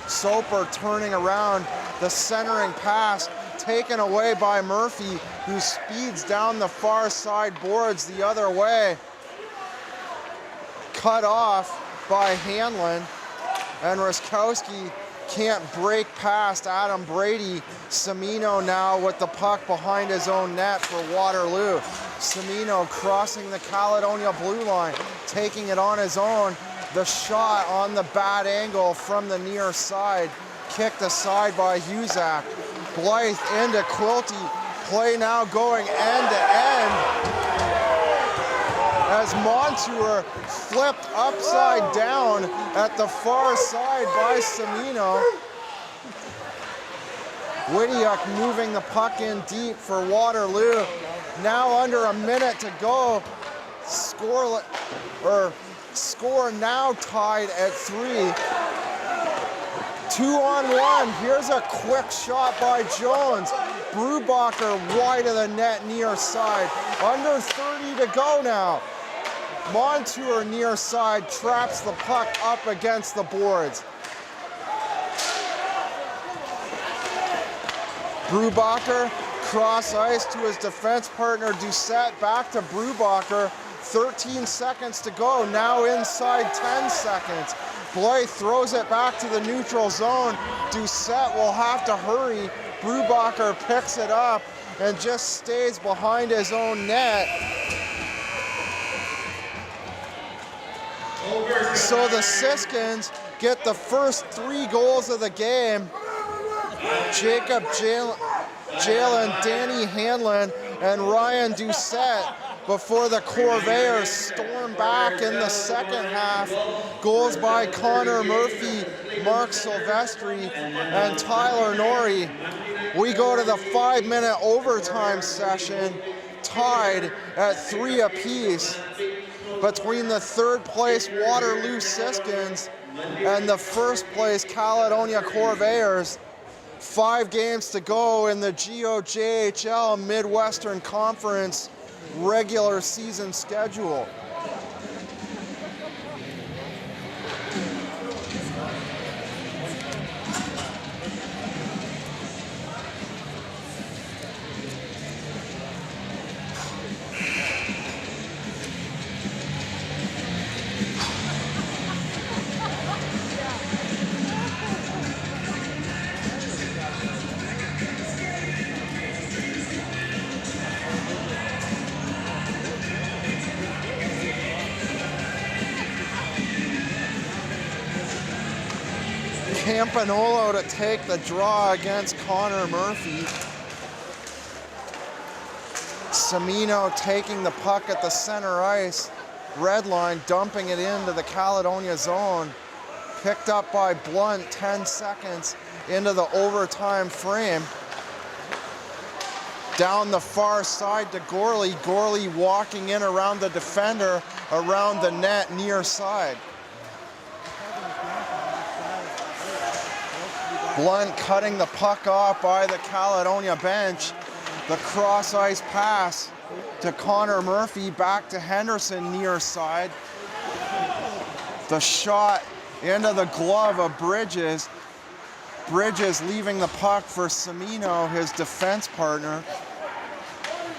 Soper turning around, the centering pass taken away by Murphy, who speeds down the far side boards the other way. Cut off by Hanlon, and Ruskowski can't break past Adam Brady. Cimino now with the puck behind his own net for Waterloo. Cimino crossing the Caledonia blue line, taking it on his own. The shot on the bad angle from the near side, kicked aside by Huzak. Blythe into Quilty. Play now going end to end as Montour flipped upside down at the far side by Cimino. Widiuk moving the puck in deep for Waterloo. Now under a minute to go. Score now tied at 3. 2-on-1. Here's a quick shot by Jones. Brubacher wide of the net near side. Under 30 to go now. Montour near side traps the puck up against the boards. Brubacher cross ice to his defense partner Doucette. Back to Brubacher. 13 seconds to go. Now inside 10 seconds. Blythe throws it back to the neutral zone. Doucette will have to hurry. Brubacher picks it up and just stays behind his own net. So the Siskins get the first 3 goals of the game. Jacob Jalen, Danny Hanlon, and Ryan Doucette before the Corvairs storm back in the second half. Goals by Connor Murphy, Mark Silvestri, and Tyler Norrie. We go to the 5-minute overtime session, tied at 3 apiece between the third place Waterloo Siskins and the first place Caledonia Corvairs. 5 games to go in the GOJHL Midwestern Conference regular season schedule. Campanolo to take the draw against Connor Murphy. Cimino taking the puck at the center ice. Red line dumping it into the Caledonia zone. Picked up by Blunt 10 seconds into the overtime frame. Down the far side to Gorley. Gorley walking in around the defender, around the net near side. Blunt cutting the puck off by the Caledonia bench. The cross ice pass to Connor Murphy, back to Henderson near side. The shot into the glove of Bridges. Bridges leaving the puck for Cimino, his defense partner.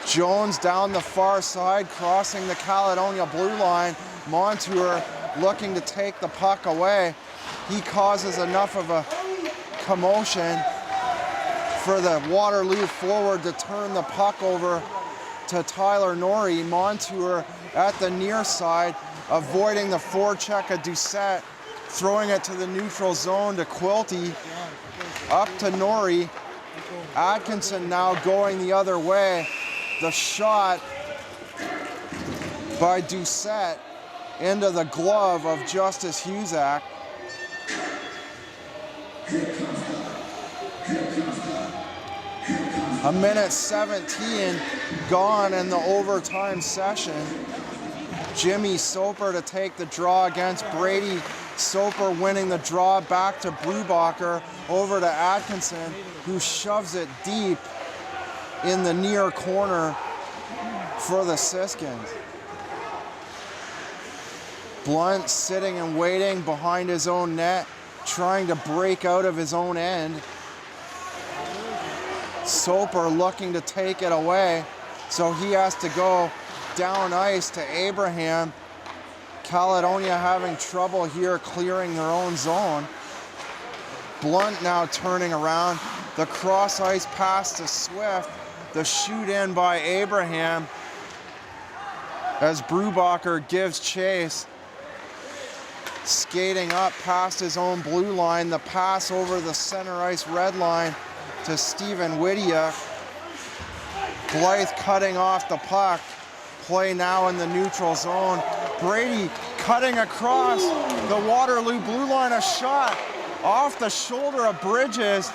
Jones down the far side, crossing the Caledonia blue line. Montour looking to take the puck away. He causes enough of a commotion for the Waterloo forward to turn the puck over to Tyler Norrie. Montour at the near side, avoiding the forecheck of Doucette, throwing it to the neutral zone to Quilty, up to Norrie. Atkinson now going the other way. The shot by Doucette into the glove of Justice Husak. A minute 17 gone in the overtime session. Jimmy Soper to take the draw against Brady. Soper winning the draw back to Brubacher, over to Atkinson, who shoves it deep in the near corner for the Siskins. Blunt sitting and waiting behind his own net, trying to break out of his own end. Soper looking to take it away, so he has to go down ice to Abraham. Caledonia having trouble here clearing their own zone. Blunt now turning around. The cross ice pass to Swift. The shoot in by Abraham as Brubacher gives chase. Skating up past his own blue line. The pass over the center ice red line to Stephen Whittier. Blythe cutting off the puck. Play now in the neutral zone. Brady cutting across the Waterloo blue line. A shot off the shoulder of Bridges.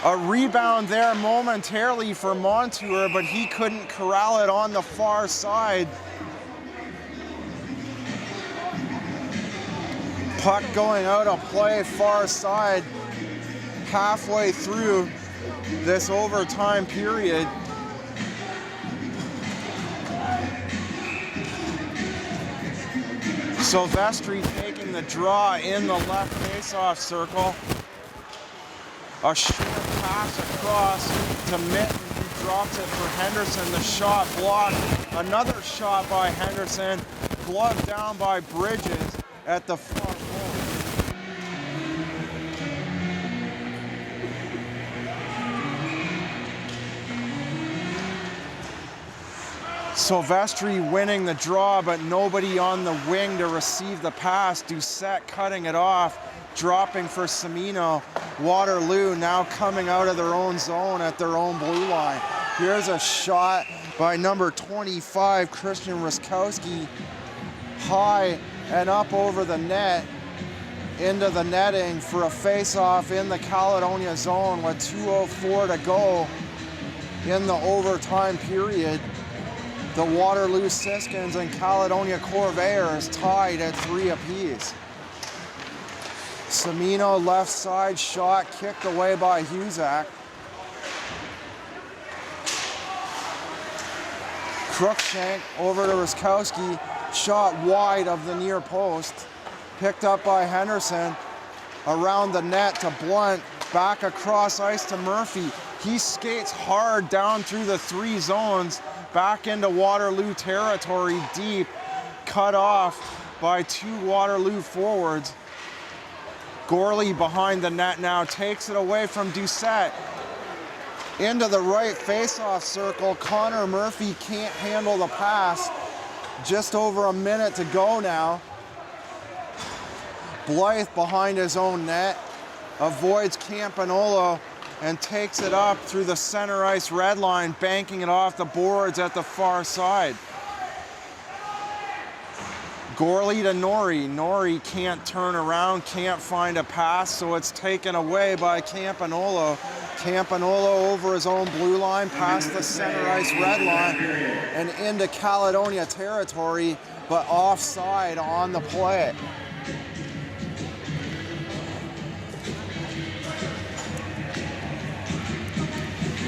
A rebound there momentarily for Montour, but he couldn't corral it on the far side. Puck going out of play far side halfway through this overtime period. Silvestri taking the draw in the left faceoff circle. A short pass across to Mitten, who drops it for Henderson. The shot blocked. Another shot by Henderson. Gloved down by Bridges at the far goal. Silvestri winning the draw, but nobody on the wing to receive the pass. Doucette cutting it off, dropping for Semino. Waterloo now coming out of their own zone at their own blue line. Here's a shot by number 25, Christian Ruskowski, high and up over the net, into the netting for a face-off in the Caledonia zone with 2:04 to go in the overtime period. The Waterloo Siskins and Caledonia Corvairs tied at 3 apiece. Semino left side shot kicked away by Husak. Cruikshank over to Ruskowski, shot wide of the near post. Picked up by Henderson, around the net to Blunt, back across ice to Murphy. He skates hard down through the 3 zones, back into Waterloo territory deep, cut off by 2 Waterloo forwards. Gorley behind the net now takes it away from Doucette. Into the right face-off circle. Connor Murphy can't handle the pass. Just over a minute to go now. Blythe behind his own net, avoids Campanolo and takes it up through the center ice red line, banking it off the boards at the far side. Gorley to Norrie. Norrie can't turn around, can't find a pass, so it's taken away by Campanolo. Campanolo over his own blue line, past the center ice red line, and into Caledonia territory, but offside on the play.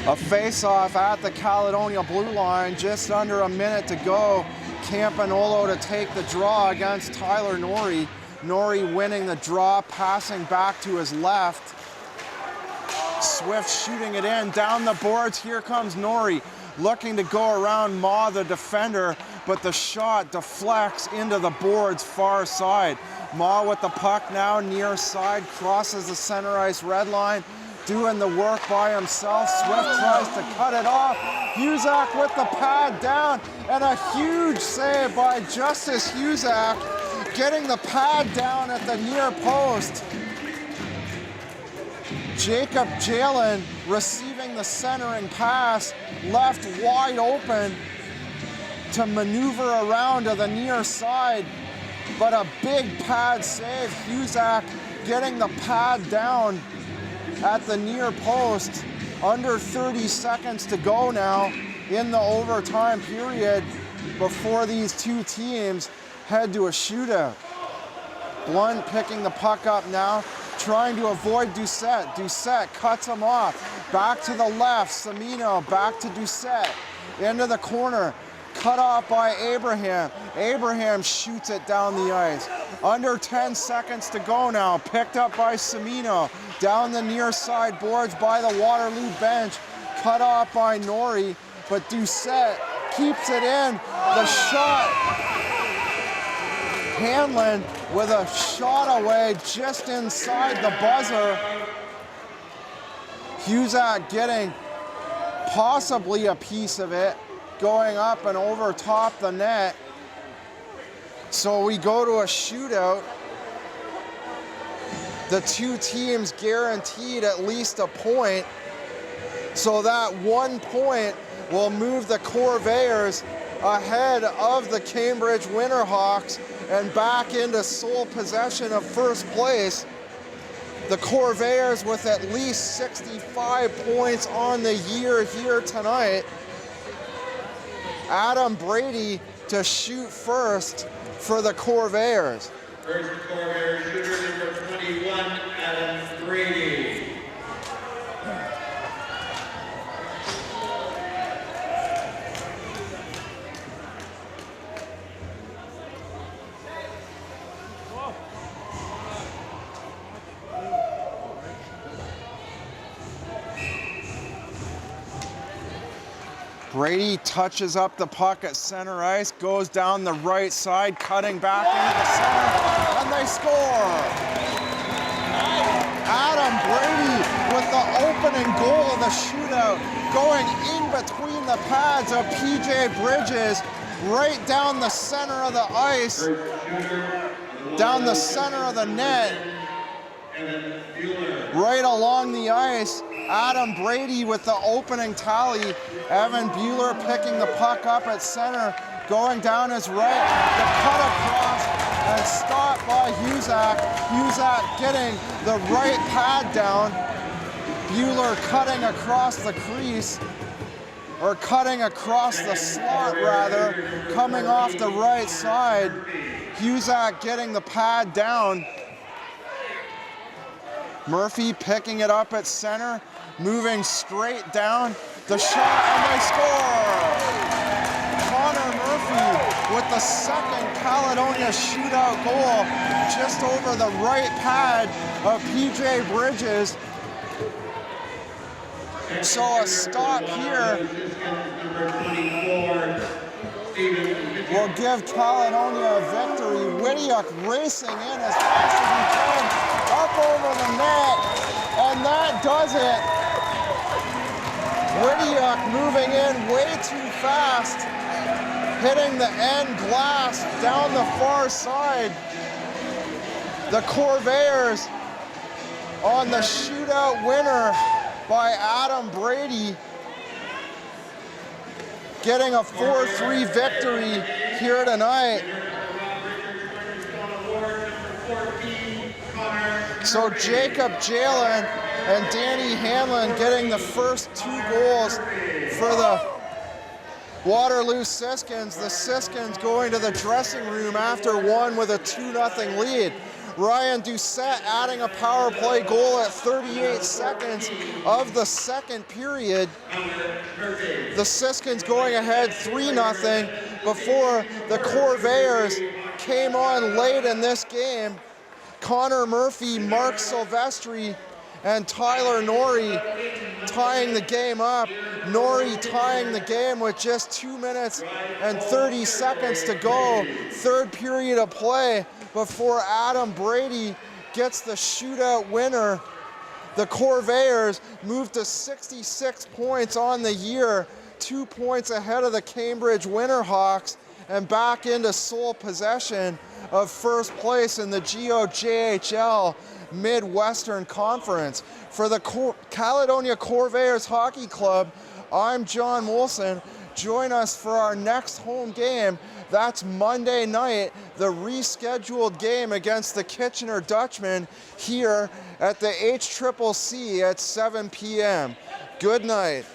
A face-off at the Caledonia blue line, just under a minute to go. Campanolo to take the draw against Tyler Norrie. Norrie winning the draw, passing back to his left. Swift shooting it in, down the boards. Here comes Norrie, looking to go around Ma, the defender, but the shot deflects into the boards far side. Ma with the puck now near side, crosses the center ice red line, doing the work by himself. Swift tries to cut it off. Husak with the pad down, and a huge save by Justice Husak, getting the pad down at the near post. Jacob GOJHL receiving the centering pass, left wide open to maneuver around to the near side, but a big pad save. Husak getting the pad down at the near post. Under 30 seconds to go now in the overtime period before these two teams head to a shootout. Blunt picking the puck up now, trying to avoid Doucette. Doucette cuts him off. Back to the left, Semino, back to Doucette. Into the corner, cut off by Abraham. Abraham shoots it down the ice. Under 10 seconds to go now, picked up by Semino. Down the near side boards by the Waterloo bench. Cut off by Norrie, but Doucette keeps it in. The shot, Hanlon with a shot away just inside the buzzer. Husak getting possibly a piece of it, going up and over top the net. So we go to a shootout. The two teams guaranteed at least a point. So that 1 point will move the Corvairs ahead of the Cambridge Winterhawks and back into sole possession of first place. The Corvairs with at least 65 points on the year here tonight. Adam Brady to shoot first for the Corvairs. First Corvairs shooter number 21, Adam Brady. Brady touches up the puck at center ice, goes down the right side, cutting back into the center, and they score! Adam Brady with the opening goal of the shootout, going in between the pads of PJ Bridges, right down the center of the ice, down the center of the net, right along the ice. Adam Brady with the opening tally. Evan Bueller picking the puck up at center, going down his right, the cut across, and stopped by Husak. Husak getting the right pad down. Bueller cutting across the crease, or cutting across the slot rather, coming off the right side. Husak getting the pad down. Murphy picking it up at center, moving straight down, the shot, and they score! Connor Murphy with the second Caledonia shootout goal, just over the right pad of PJ Bridges. So a stop here will give Caledonia a victory. Whittiuk racing in as fast as he can, up over the net, and that does it. Whittiuk moving in way too fast, hitting the end glass down the far side. The Corvairs on the shootout winner by Adam Brady, getting a 4-3 victory here tonight. So Jacob GOJHL and Danny Hanlon getting the first 2 goals for the Waterloo Siskins. The Siskins going to the dressing room after one with a 2-0 lead. Ryan Doucette adding a power play goal at 38 seconds of the second period. The Siskins going ahead 3-0 before the Corvairs came on late in this game. Connor Murphy, Mark Silvestri, and Tyler Norrie tying the game up. Norrie tying the game with just 2 minutes and 30 seconds to go. Third period of play before Adam Brady gets the shootout winner The Corvairs moved to 66 points on the year, 2 points ahead of the Cambridge Winterhawks, and back into sole possession of first place in the GOJHL Midwestern Conference. For the Caledonia Corvairs Hockey Club, I'm John Molson. Join us for our next home game. That's Monday night, the rescheduled game against the Kitchener Dutchmen here at the HCCC at 7 p.m. Good night.